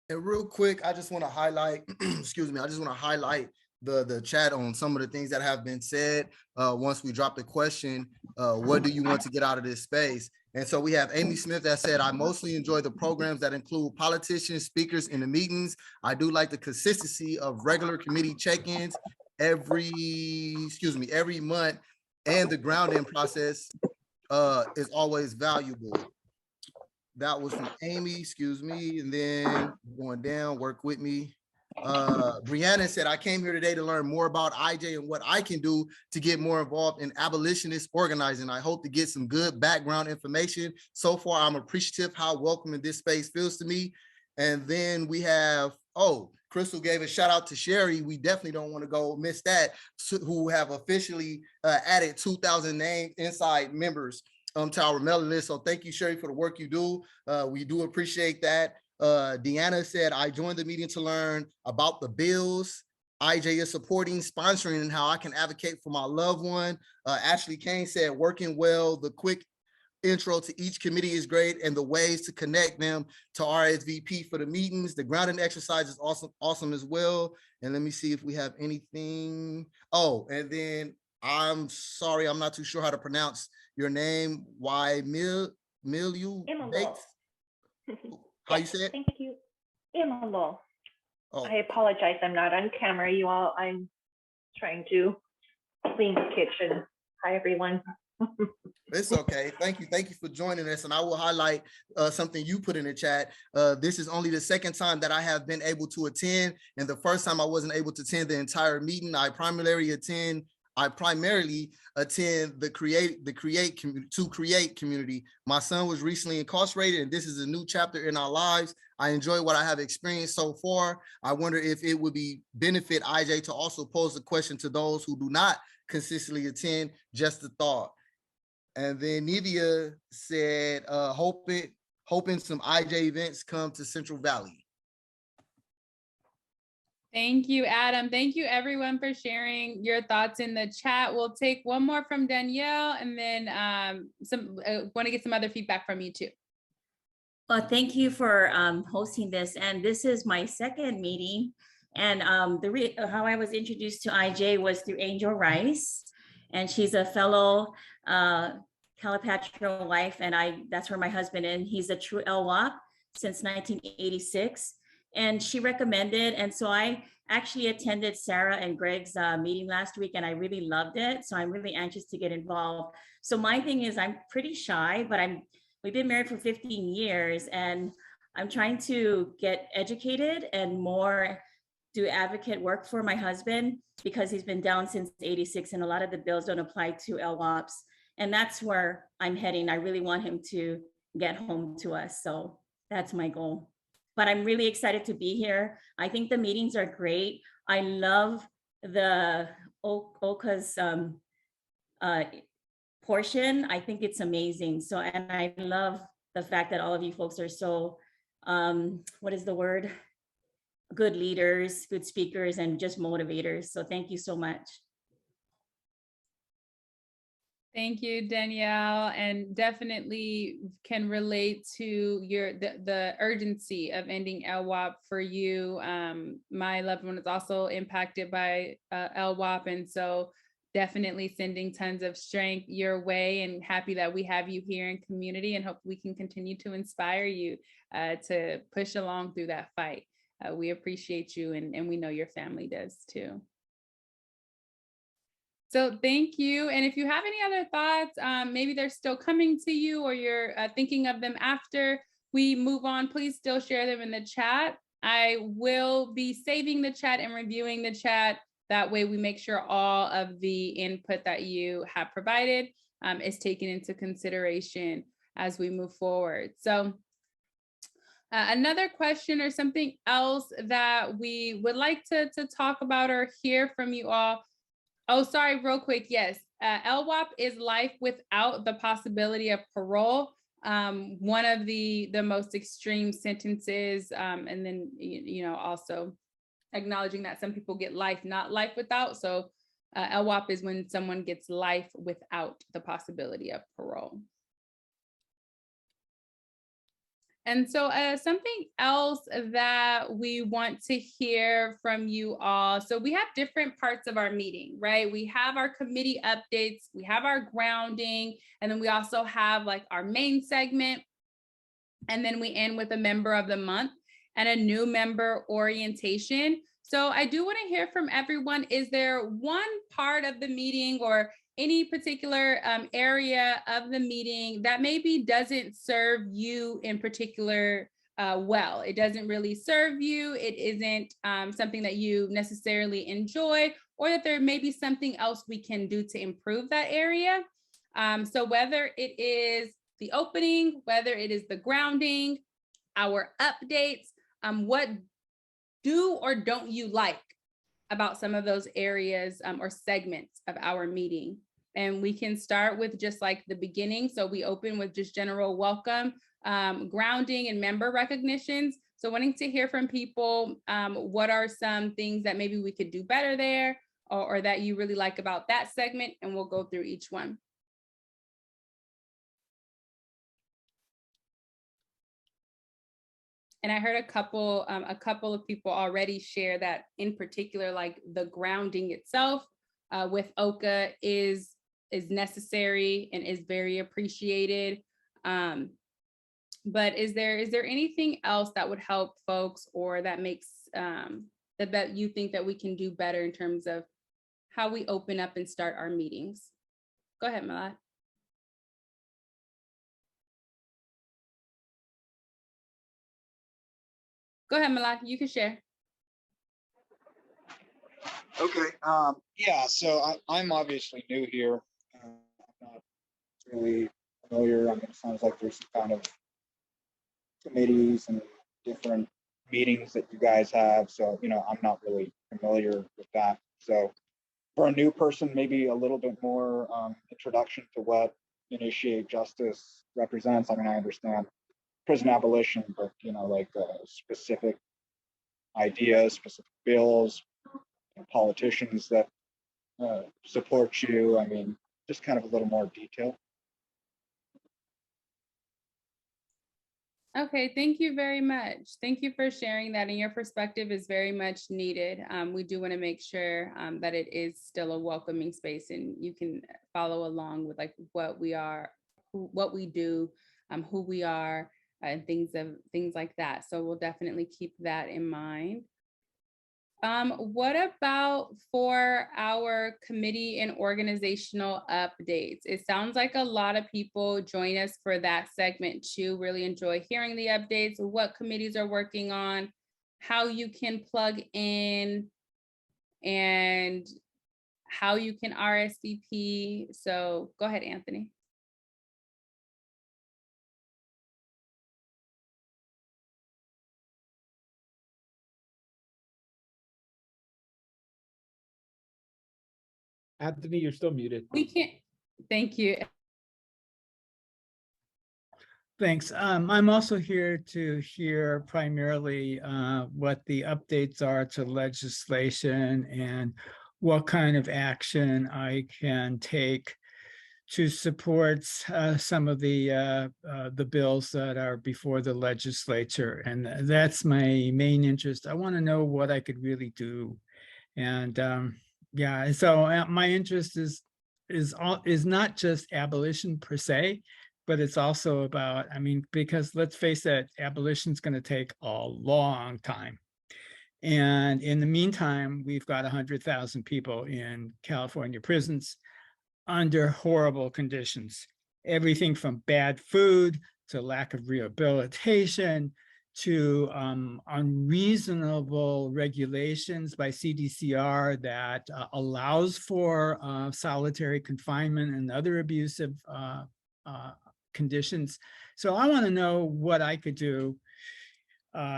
And real quick, I just want to highlight, excuse me, I just want to highlight the chat on some of the things that have been said. Once we drop the question, what do you want to get out of this space? And so we have Amy Smith that said, I mostly enjoy the programs that include politicians, speakers in the meetings. I do like the consistency of regular committee check-ins every month, and the grounding process is always valuable. That was from Amy, excuse me. And then going down, work with me. Brianna said, I came here today to learn more about IJ and what I can do to get more involved in abolitionist organizing. I hope to get some good background information. So far, I'm appreciative how welcoming this space feels to me. And then we have, Crystal gave a shout out to Sherry. We definitely don't want to go miss that, who have officially added 2,000 named inside members to our mailing list. So thank you, Sherry, for the work you do. We do appreciate that. Deanna said, I joined the meeting to learn about the bills IJ is supporting, sponsoring, and how I can advocate for my loved one. Ashley Kane said, working well, the quick intro to each committee is great, and the ways to connect them to RSVP for the meetings. The grounding exercise is awesome as well. And let me see if we have anything. Oh, and then I'm sorry, I'm not too sure how to pronounce your name. Why Miliu? How you say it? Thank you. Imalo. Oh. I apologize. I'm not on camera, you all. I'm trying to clean the kitchen. Hi, everyone. It's okay. Thank you. Thank you for joining us. And I will highlight something you put in the chat. This is only the second time that I have been able to attend. And the first time I wasn't able to attend the entire meeting. I primarily attend the create community. My son was recently incarcerated, and this is a new chapter in our lives. I enjoy what I have experienced so far. I wonder if it would be benefit IJ to also pose a question to those who do not consistently attend. Just a thought. And then Nivea said, hoping some IJ events come to Central Valley. Thank you, Adam. Thank you, everyone, for sharing your thoughts in the chat. We'll take one more from Danielle, and then want to get some other feedback from you too. Well, thank you for hosting this. And this is my second meeting. And how I was introduced to IJ was through Angel Rice. And she's a fellow Calipatria wife. And that's where my husband is. He's a true LWAP since 1986. And she recommended. And so I actually attended Sarah and Greg's meeting last week, and I really loved it. So I'm really anxious to get involved. So my thing is I'm pretty shy, but we've been married for 15 years, and I'm trying to get educated and more do advocate work for my husband because he's been down since '86 and a lot of the bills don't apply to LWOPs. And that's where I'm heading. I really want him to get home to us. So that's my goal. But I'm really excited to be here. I think the meetings are great. I love the OCA's portion. I think it's amazing. So, and I love the fact that all of you folks are so, what is the word? Good leaders, good speakers, and just motivators. So thank you so much. Thank you, Danielle, and definitely can relate to the urgency of ending LWOP for you. My loved one is also impacted by LWOP, and so definitely sending tons of strength your way, and happy that we have you here in community, and hope we can continue to inspire you to push along through that fight. We appreciate you, and we know your family does too. So thank you. And if you have any other thoughts, maybe they're still coming to you or you're thinking of them after we move on, please still share them in the chat. I will be saving the chat and reviewing the chat. That way we make sure all of the input that you have provided is taken into consideration as we move forward. So another question or something else that we would like to talk about or hear from you all. Oh, sorry, real quick. Yes, LWOP is life without the possibility of parole. One of the most extreme sentences, and then also acknowledging that some people get life, not life without. So LWOP is when someone gets life without the possibility of parole. And so something else that we want to hear from you all. So we have different parts of our meeting, right? We have our committee updates, we have our grounding, and then we also have like our main segment. And then we end with a member of the month and a new member orientation. So I do want to hear from everyone. Is there one part of the meeting or any particular area of the meeting that maybe doesn't serve you in particular well? It doesn't really serve you. It isn't something that you necessarily enjoy, or that there may be something else we can do to improve that area. So whether it is the opening, whether it is the grounding, our updates, what do or don't you like about some of those areas or segments of our meeting? And we can start with just like the beginning. So we open with just general welcome, grounding, and member recognitions. So wanting to hear from people, what are some things that maybe we could do better there, or that you really like about that segment, and we'll go through each one. And I heard a couple of people already share that in particular, like the grounding itself with OCA is necessary and is very appreciated. But is there anything else that would help folks, or that makes that you think that we can do better in terms of how we open up and start our meetings? Go ahead, Malad. Go ahead, Malak, you can share. Okay. Yeah, so I'm obviously new here. I'm not really familiar. I mean, it sounds like there's some kind of committees and different meetings that you guys have. So, I'm not really familiar with that. So for a new person, maybe a little bit more introduction to what Initiate Justice represents. I mean, I understand prison abolition, but like specific ideas, specific bills, politicians that support you. I mean, just kind of a little more detail. Okay, thank you very much. Thank you for sharing that, and your perspective is very much needed. We do want to make sure that it is still a welcoming space, and you can follow along with like what we are, what we do, who we are, and things like that. So we'll definitely keep that in mind. What about for our committee and organizational updates? It sounds like a lot of people join us for that segment too. Really enjoy hearing the updates, what committees are working on, how you can plug in, and how you can RSVP. So go ahead, Anthony. Anthony, you're still muted. We can't, thank you. Thanks. I'm also here to hear primarily what the updates are to legislation and what kind of action I can take to support some of the bills that are before the legislature. And that's my main interest. I want to know what I could really do. And yeah, so my interest is not just abolition per se, but it's also about, I mean, because let's face it, abolition is going to take a long time. And in the meantime, we've got 100,000 people in California prisons under horrible conditions, everything from bad food to lack of rehabilitation to unreasonable regulations by CDCR that allows for solitary confinement and other abusive conditions. So I want to know what I could do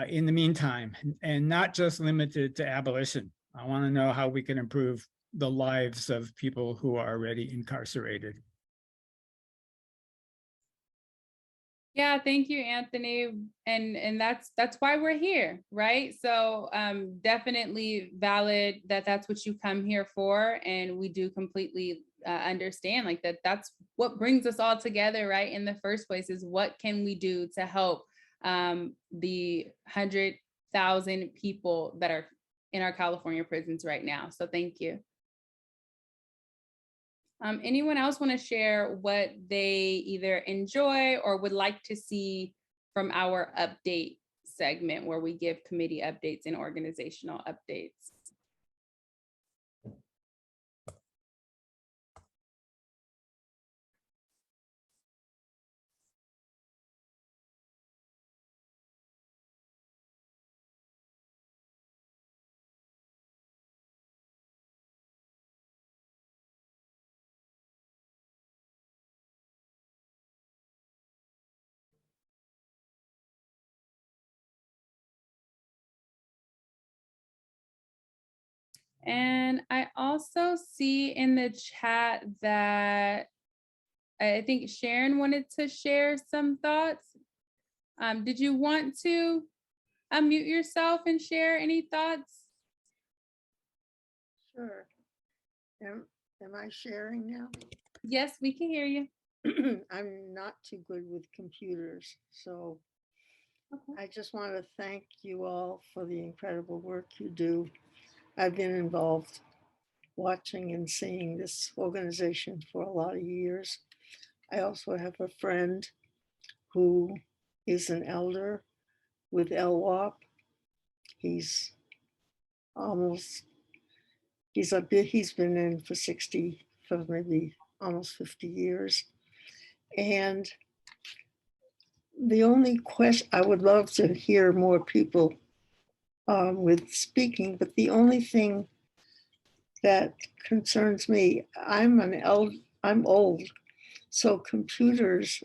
in the meantime, and not just limited to abolition. I want to know how we can improve the lives of people who are already incarcerated. Yeah, thank you, Anthony. And that's why we're here, right? So definitely valid that that's what you come here for. And we do completely understand like that's what brings us all together, right? In the first place is what can we do to help the 100,000 people that are in our California prisons right now. So thank you. Anyone else want to share what they either enjoy or would like to see from our update segment where we give committee updates and organizational updates? And I also see in the chat that I think Sharon wanted to share some thoughts. Did you want to unmute yourself and share any thoughts? Sure. Am I sharing now? Yes, we can hear you. I'm not too good with computers, so I just want to thank you all for the incredible work you do. I've been involved watching and seeing this organization for a lot of years. I also have a friend who is an elder with LWOP. He's been in for maybe almost 50 years. And the only question, I would love to hear more people with speaking, but the only thing that concerns me, I'm old, so computers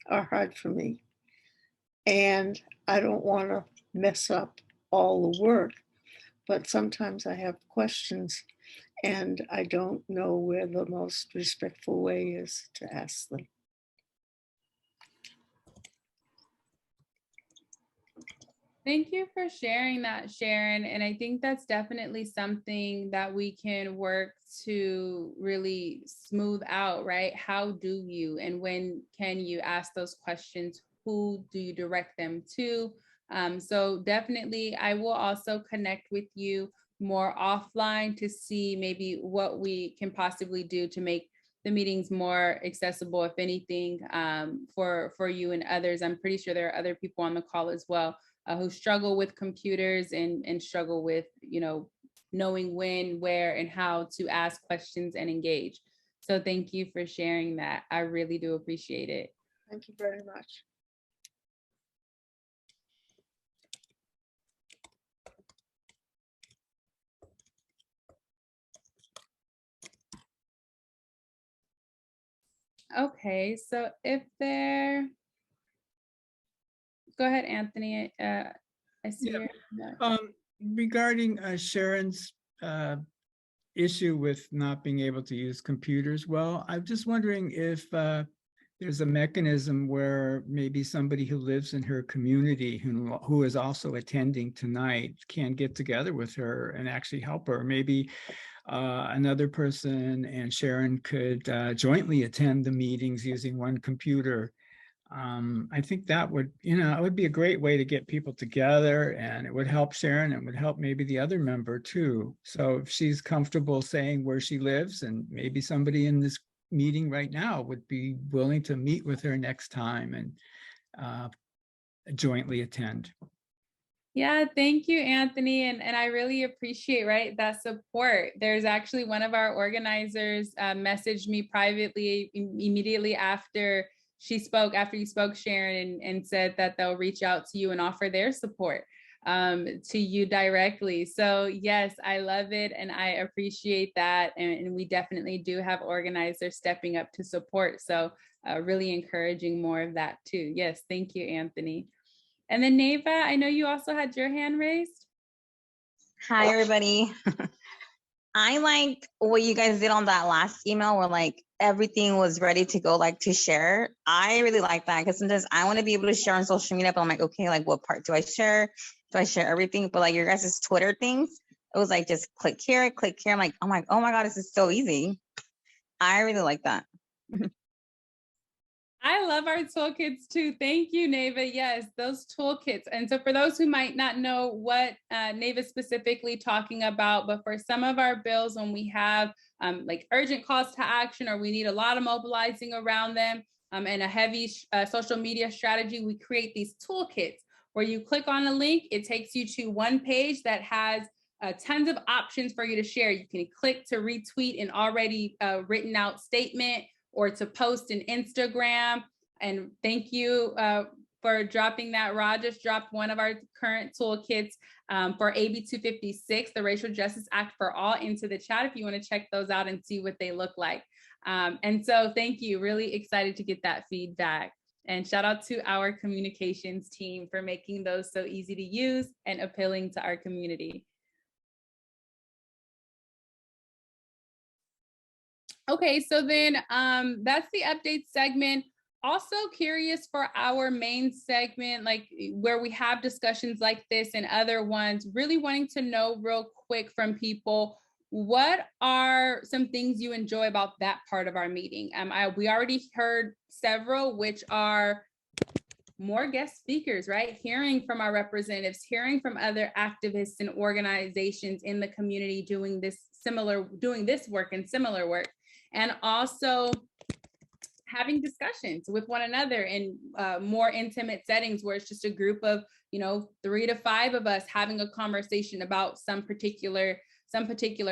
are hard for me. And I don't want to mess up all the work, but sometimes I have questions and I don't know where the most respectful way is to ask them. Thank you for sharing that, Sharon. And I think that's definitely something that we can work to really smooth out, right? How do you and when can you ask those questions? Who do you direct them to? So definitely, I will also connect with you more offline to see maybe what we can possibly do to make the meetings more accessible, if anything, for you and others. I'm pretty sure there are other people on the call as well who struggle with computers and struggle with, knowing when, where, and how to ask questions and engage. So thank you for sharing that. I really do appreciate it. Thank you very much. Okay, so if there, go ahead, Anthony. I see Yeah. your. Regarding Sharon's issue with not being able to use computers well, I'm just wondering if there's a mechanism where maybe somebody who lives in her community who is also attending tonight can get together with her and actually help her. Maybe another person and Sharon could jointly attend the meetings using one computer. I think that would, it would be a great way to get people together, and it would help Sharon and would help maybe the other member too. So if she's comfortable saying where she lives, and maybe somebody in this meeting right now would be willing to meet with her next time and jointly attend. Yeah, thank you, Anthony. And I really appreciate, right, that support. There's actually one of our organizers messaged me privately immediately after you spoke, Sharon, and said that they'll reach out to you and offer their support to you directly. So yes, I love it and I appreciate that. And we definitely do have organizers stepping up to support. So really encouraging more of that too. Yes, thank you, Anthony. And then Neva, I know you also had your hand raised. Hi, everybody. I liked what you guys did on that last email where like everything was ready to go, like to share. I really like that because sometimes I want to be able to share on social media, but I'm like, okay, like what part do I share? Do I share everything? But like your guys' Twitter things, it was like just click here. I'm like, oh my God, this is so easy. I really like that. I love our toolkits too. Thank you, Neva. Yes, those toolkits. And so for those who might not know what Neva is specifically talking about, but for some of our bills, when we have like urgent calls to action, or we need a lot of mobilizing around them and a heavy social media strategy, we create these toolkits where you click on a link, it takes you to one page that has tons of options for you to share. You can click to retweet an already written out statement, or to post an Instagram. And thank you for dropping that. Rod just dropped one of our current toolkits for AB 256, the Racial Justice Act for All, into the chat if you want to check those out and see what they look like. And so thank you, really excited to get that feedback. And shout out to our communications team for making those so easy to use and appealing to our community. Okay, so then that's the update segment. Also curious for our main segment, like where we have discussions like this and other ones, really wanting to know real quick from people, what are some things you enjoy about that part of our meeting? We already heard several, which are more guest speakers, right? Hearing from our representatives, hearing from other activists and organizations in the community doing this work and similar work. And also having discussions with one another in more intimate settings where it's just a group of, 3 to 5 of us having a conversation about some particular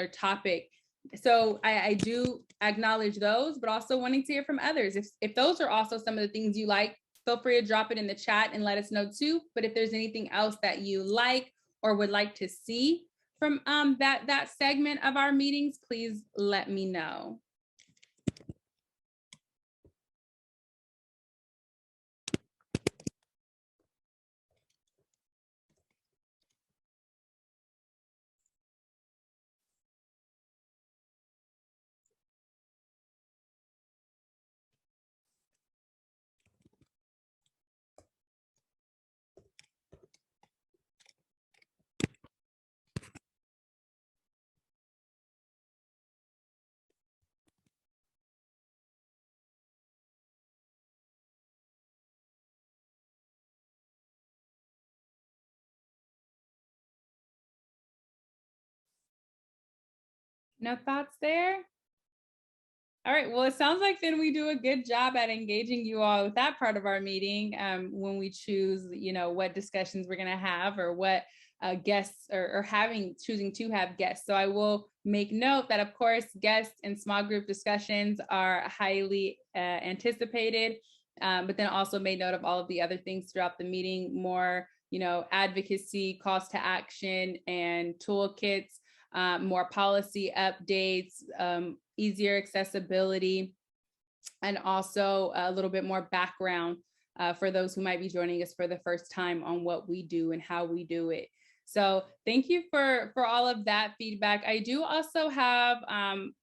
topic. So I do acknowledge those, but also wanting to hear from others. If those are also some of the things you like, feel free to drop it in the chat and let us know too. But if there's anything else that you like or would like to see from that segment of our meetings, please let me know. No thoughts there? All right, well, it sounds like then we do a good job at engaging you all with that part of our meeting when we choose, what discussions we're gonna have or what guests or choosing to have guests. So I will make note that, of course, guests and small group discussions are highly anticipated, but then also made note of all of the other things throughout the meeting, more, advocacy, calls to action, and toolkits, more policy updates, easier accessibility, and also a little bit more background for those who might be joining us for the first time on what we do and how we do it. So thank you for all of that feedback. I do also have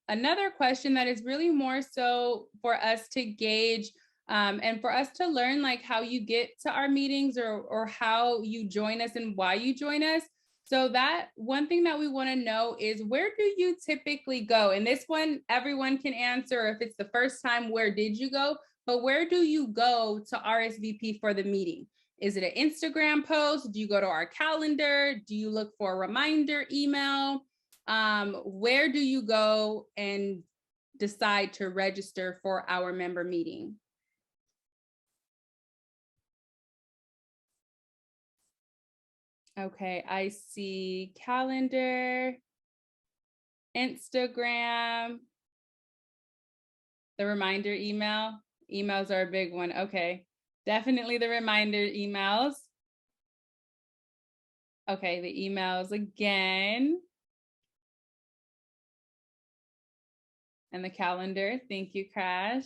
another question that is really more so for us to gauge and for us to learn like how you get to our meetings or how you join us and why you join us. So that one thing that we want to know is, where do you typically go? And this one, everyone can answer. If it's the first time, where did you go? But where do you go to RSVP for the meeting? Is it an Instagram post? Do you go to our calendar? Do you look for a reminder email? Where do you go and decide to register for our member meeting? Okay, I see calendar, Instagram, the reminder email. Emails are a big one. Okay, definitely the reminder emails. Okay, the emails again. And the calendar. Thank you, Crash.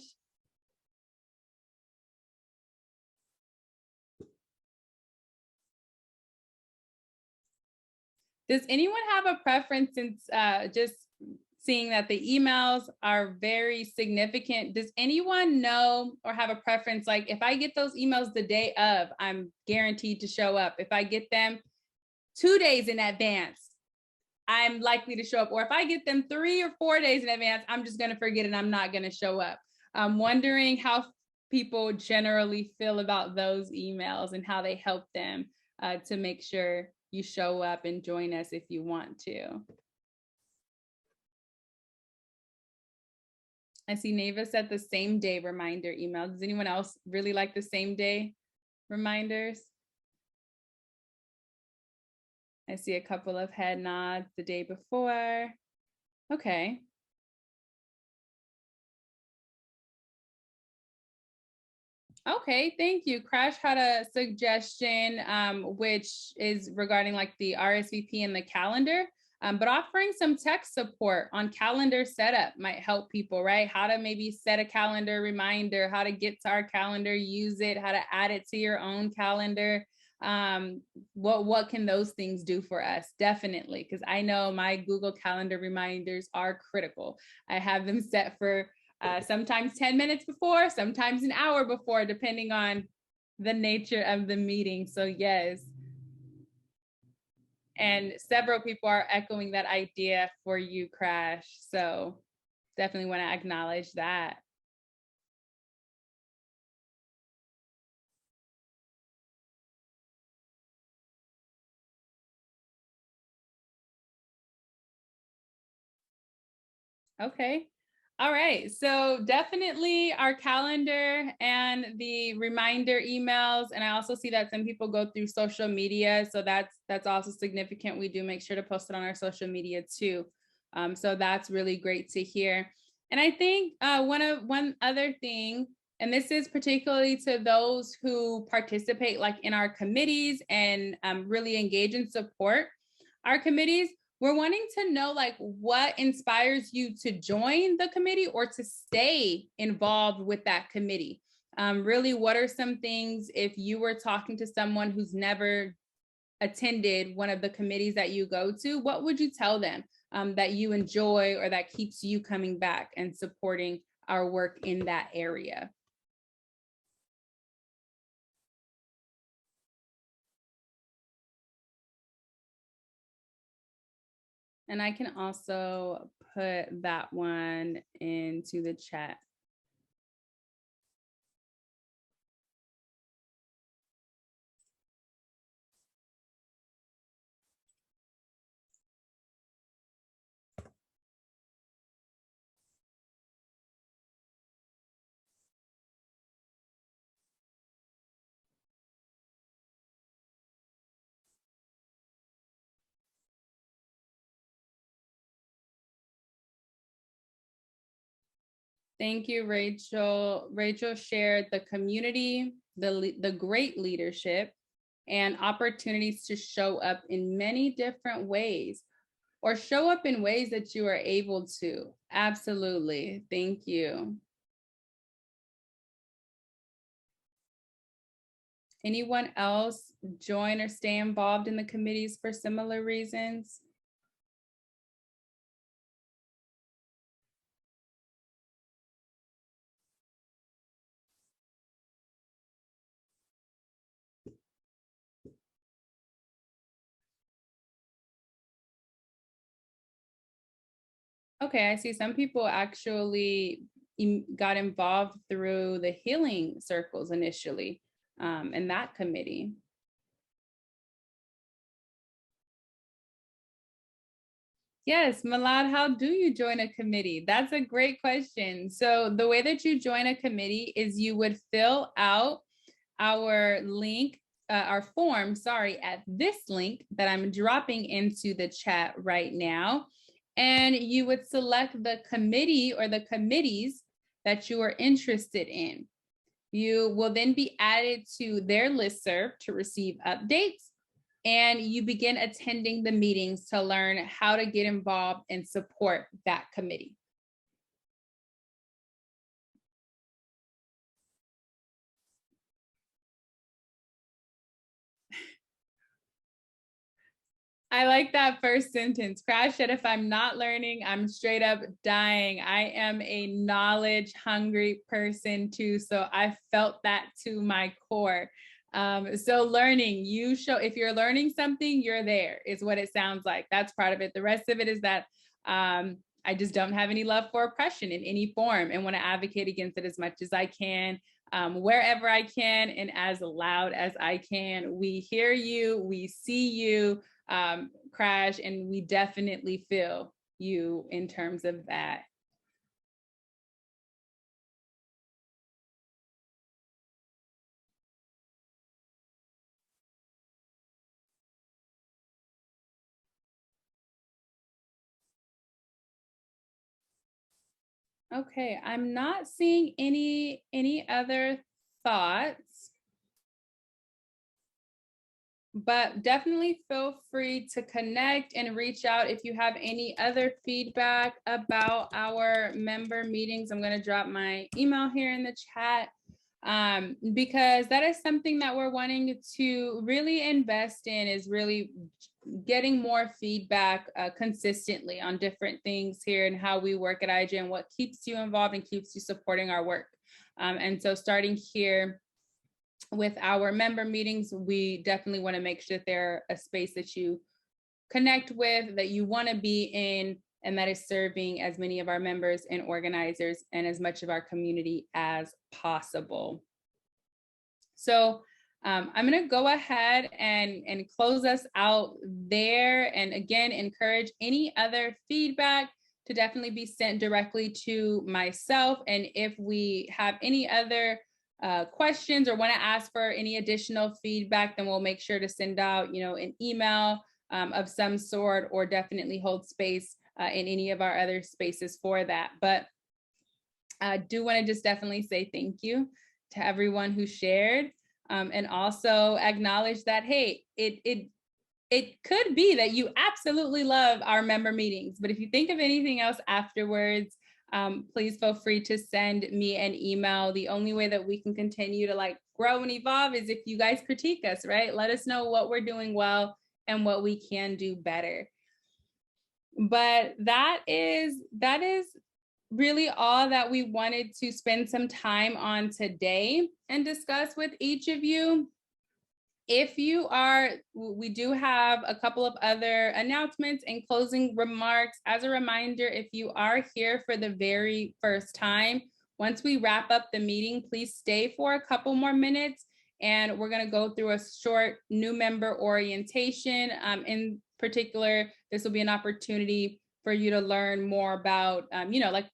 Does anyone have a preference, since just seeing that the emails are very significant? Does anyone know or have a preference? Like, if I get those emails the day of, I'm guaranteed to show up. If I get them 2 days in advance, I'm likely to show up. Or if I get them 3 or 4 days in advance, I'm just going to forget and I'm not going to show up. I'm wondering how people generally feel about those emails and how they help them to make sure you show up and join us if you want to. I see Neva said the same day reminder email. Does anyone else really like the same day reminders? I see a couple of head nods the day before. Okay. Okay, thank you. Crash had a suggestion, which is regarding like the RSVP and the calendar, but offering some tech support on calendar setup might help people, right? How to maybe set a calendar reminder, how to get to our calendar, use it, how to add it to your own calendar. What can those things do for us? Definitely, because I know my Google Calendar reminders are critical. I have them set for sometimes 10 minutes before, sometimes an hour before, depending on the nature of the meeting. So yes. And several people are echoing that idea for you, Crash. So definitely want to acknowledge that. Okay. All right. So definitely our calendar and the reminder emails. And I also see that some people go through social media. So that's also significant. We do make sure to post it on our social media too. So that's really great to hear. And I think one other thing, and this is particularly to those who participate like in our committees and really engage and support our committees. We're wanting to know like what inspires you to join the committee or to stay involved with that committee. Really, what are some things, if you were talking to someone who's never attended one of the committees that you go to, what would you tell them that you enjoy or that keeps you coming back and supporting our work in that area? And I can also put that one into the chat. Thank you, Rachel. Rachel shared the community, the great leadership, and opportunities to show up in many different ways, or show up in ways that you are able to. Absolutely. Thank you. Anyone else join or stay involved in the committees for similar reasons? Okay, I see some people actually got involved through the healing circles initially, in that committee. Yes, Malad, how do you join a committee? That's a great question. So the way that you join a committee is you would fill out our link, our form, sorry, at this link that I'm dropping into the chat right now. And you would select the committee or the committees that you are interested in. You will then be added to their listserv to receive updates, and you begin attending the meetings to learn how to get involved and support that committee. I like that first sentence. Crash said, if I'm not learning, I'm straight up dying. I am a knowledge hungry person too. So I felt that to my core. So learning, you show, if you're learning something, you're there is what it sounds like. That's part of it. The rest of it is that I just don't have any love for oppression in any form and want to advocate against it as much as I can. Wherever I can and as loud as I can. We hear you, we see you, Crash, and we definitely feel you in terms of that. Okay, I'm not seeing any other thoughts, but definitely feel free to connect and reach out if you have any other feedback about our member meetings. I'm going to drop my email here in the chat, because that is something that we're wanting to really invest in, is really getting more feedback consistently on different things here and how we work at IJ and what keeps you involved and keeps you supporting our work. And so starting here with our member meetings, we definitely want to make sure that they're a space that you connect with, that you want to be in, and that is serving as many of our members and organizers and as much of our community as possible. So I'm going to go ahead and close us out there. And again, encourage any other feedback to definitely be sent directly to myself. And if we have any other questions or want to ask for any additional feedback, then we'll make sure to send out, an email of some sort, or definitely hold space in any of our other spaces for that. But I do want to just definitely say thank you to everyone who shared, and also acknowledge that, hey, it could be that you absolutely love our member meetings, but if you think of anything else afterwards, please feel free to send me an email. The only way that we can continue to grow and evolve is if you guys critique us, right? Let us know what we're doing well and what we can do better. But that is really all that we wanted to spend some time on today and discuss with each of you. We do have a couple of other announcements and closing remarks. As a reminder, if you are here for the very first time, once we wrap up the meeting, please stay for a couple more minutes, and we're going to go through a short new member orientation. In particular, this will be an opportunity for you to learn more about,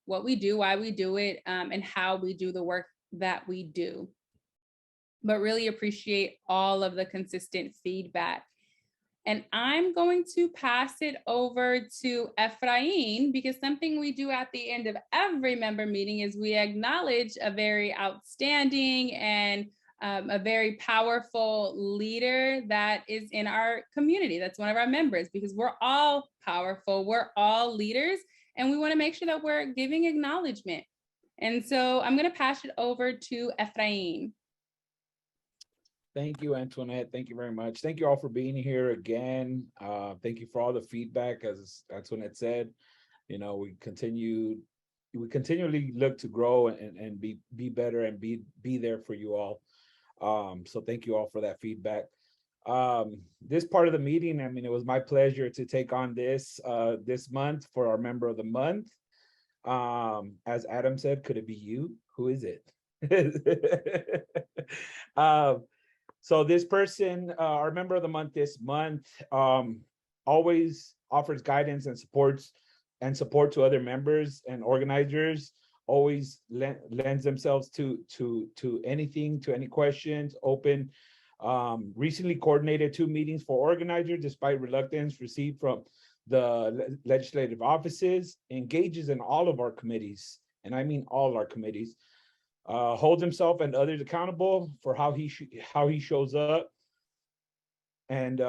what we do, why we do it, and how we do the work that we do. But really appreciate all of the consistent feedback. And I'm going to pass it over to Efrain, because something we do at the end of every member meeting is we acknowledge a very outstanding and a very powerful leader that is in our community. That's one of our members, because we're all powerful, we're all leaders, and we want to make sure that we're giving acknowledgement. And so I'm going to pass it over to Efrain. Thank you, Antoinette. Thank you very much. Thank you all for being here again. Thank you for all the feedback. As Antoinette said, you know, we continually look to grow and be better and be there for you all. So thank you all for that feedback. This part of the meeting, I mean, it was my pleasure to take on this month for our member of the month. As Adam said, could it be you? Who is it? So this person, our member of the month this month, always offers guidance and support to other members and organizers, always lends themselves to anything, to any questions, open. Recently coordinated 2 meetings for organizers despite reluctance received from the legislative offices, engages in all of our committees, and I mean all our committees. Holds himself and others accountable for how he shows up, and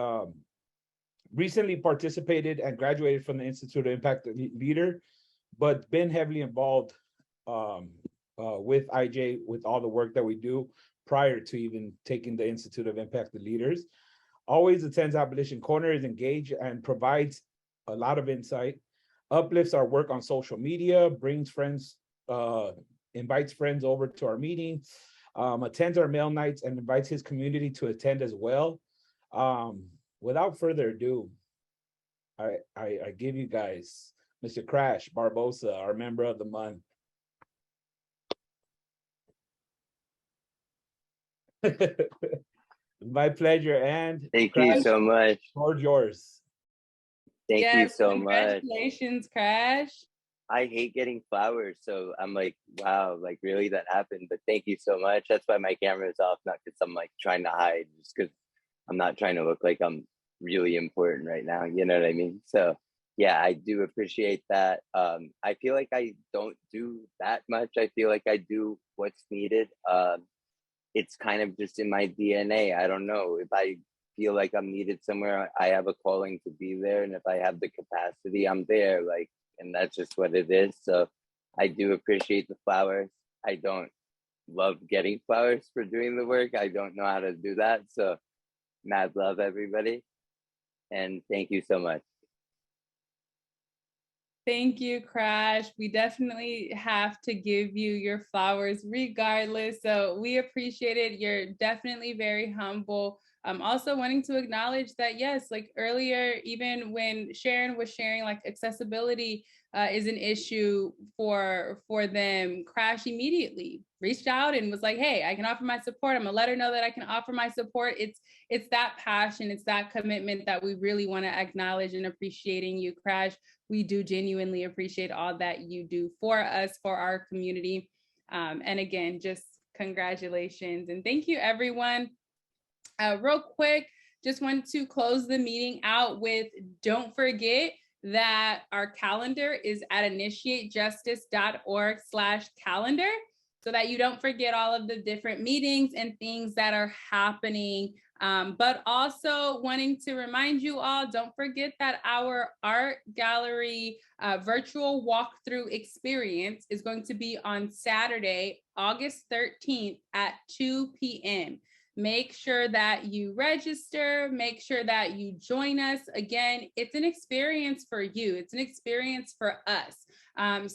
recently participated and graduated from the Institute of Impact Leader, but been heavily involved with IJ with all the work that we do prior to even taking the Institute of Impact Leaders. Always attends Abolition Corner, is engaged and provides a lot of insight, uplifts our work on social media, brings friends, invites friends over to our meetings, attends our mail nights, and invites his community to attend as well. Without further ado, I give you guys Mr. Crash Barbosa, our member of the month. My pleasure, and thank Crash, you so much. Lord, yours. Thank you so much. Congratulations, Crash. I hate getting flowers, so I'm like, wow, like really that happened. But thank you so much. That's why my camera is off, not because I'm like trying to hide, just because I'm not trying to look like I'm really important right now. You know what I mean? So yeah, I do appreciate that. I feel like I don't do that much. I feel like I do what's needed. It's kind of just in my DNA. I don't know. If I feel like I'm needed somewhere, I have a calling to be there. And if I have the capacity, I'm there. Like, and that's just what it is. So I do appreciate the flowers. I don't love getting flowers for doing the work. I don't know how to do that. So mad love, everybody. And thank you so much. Thank you, Crash. We definitely have to give you your flowers regardless. So we appreciate it. You're definitely very humble. I'm also wanting to acknowledge that, yes, like earlier, even when Sharon was sharing, like accessibility is an issue for them, Crash immediately reached out and was like, hey, I can offer my support. I'm gonna let her know that I can offer my support. It's that passion, it's that commitment that we really want to acknowledge, and appreciating you, Crash. We do genuinely appreciate all that you do for us, for our community. And again, just congratulations. And thank you, everyone. Real quick, just want to close the meeting out with, don't forget that our calendar is at initiatejustice.org/calendar, so that you don't forget all of the different meetings and things that are happening. But also wanting to remind you all, don't forget that our art gallery virtual walkthrough experience is going to be on Saturday, August 13th at 2 p.m. Make sure that you register, make sure that you join us. Again, it's an experience for you. It's an experience for us.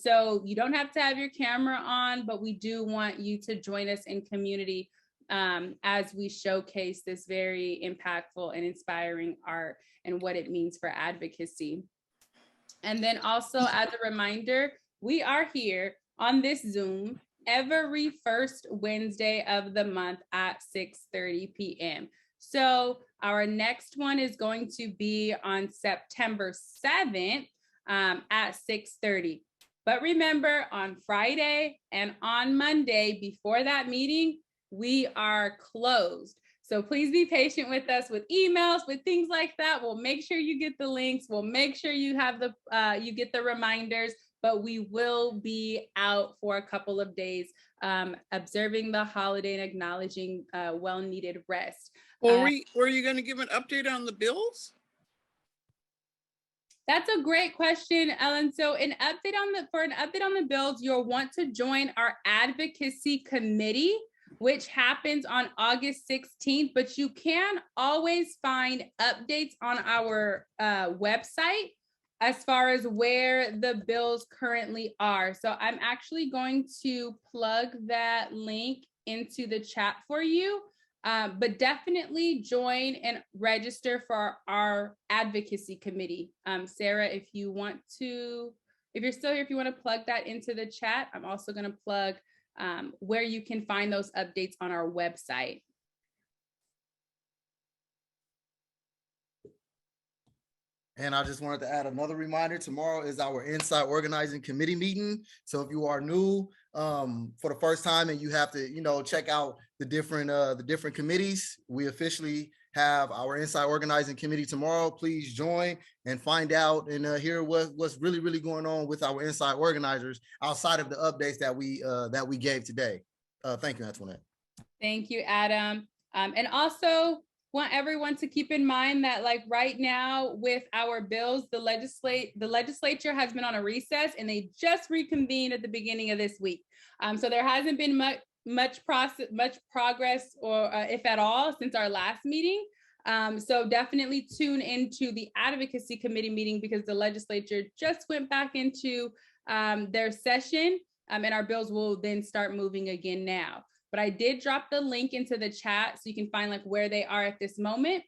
So you don't have to have your camera on, but we do want you to join us in community as we showcase this very impactful and inspiring art and what it means for advocacy. And then also, as a reminder, we are here on this Zoom every first Wednesday of the month at 6:30 p.m. So our next one is going to be on September 7th at 6:30. But remember, on Friday and on Monday before that meeting, we are closed. So please be patient with us with emails, with things like that. We'll make sure you get the links. We'll make sure you have the you get the reminders, but we will be out for a couple of days observing the holiday and acknowledging well-needed rest. Were you going to give an update on the bills? That's a great question, Ellen. So for an update on the bills, you'll want to join our advocacy committee, which happens on August 16th, but you can always find updates on our website as far as where the bills currently are. So I'm actually going to plug that link into the chat for you. But definitely join and register for our advocacy committee. Sarah, if you're still here, if you want to plug that into the chat, I'm also going to plug where you can find those updates on our website. And I just wanted to add another reminder. Tomorrow is our Inside Organizing Committee meeting. So if you are new for the first time and you have to, check out the different committees, we officially have our Inside Organizing Committee tomorrow. Please join and find out and hear what's really, really going on with our Inside Organizers outside of the updates that we gave today. Thank you, Antoinette. Thank you, Adam. And also, want everyone to keep in mind that right now with our bills, the legislature has been on a recess and they just reconvened at the beginning of this week. So there hasn't been much progress or if at all since our last meeting. So definitely tune into the advocacy committee meeting because the legislature just went back into their session and our bills will then start moving again now. But I did drop the link into the chat so you can find where they are at this moment,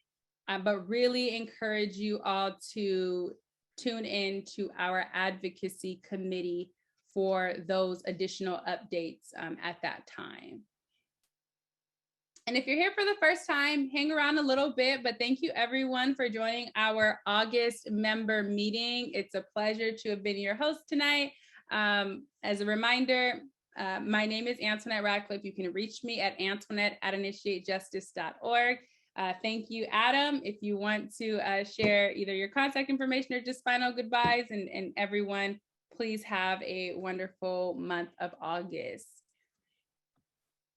but really encourage you all to tune in to our advocacy committee for those additional updates at that time. And if you're here for the first time, hang around a little bit, but thank you everyone for joining our August member meeting. It's a pleasure to have been your host tonight. As a reminder, my name is Antoinette Radcliffe. You can reach me at Antoinette@initiatejustice.org. Thank you, Adam. If you want to share either your contact information or just final goodbyes, and everyone, please have a wonderful month of August.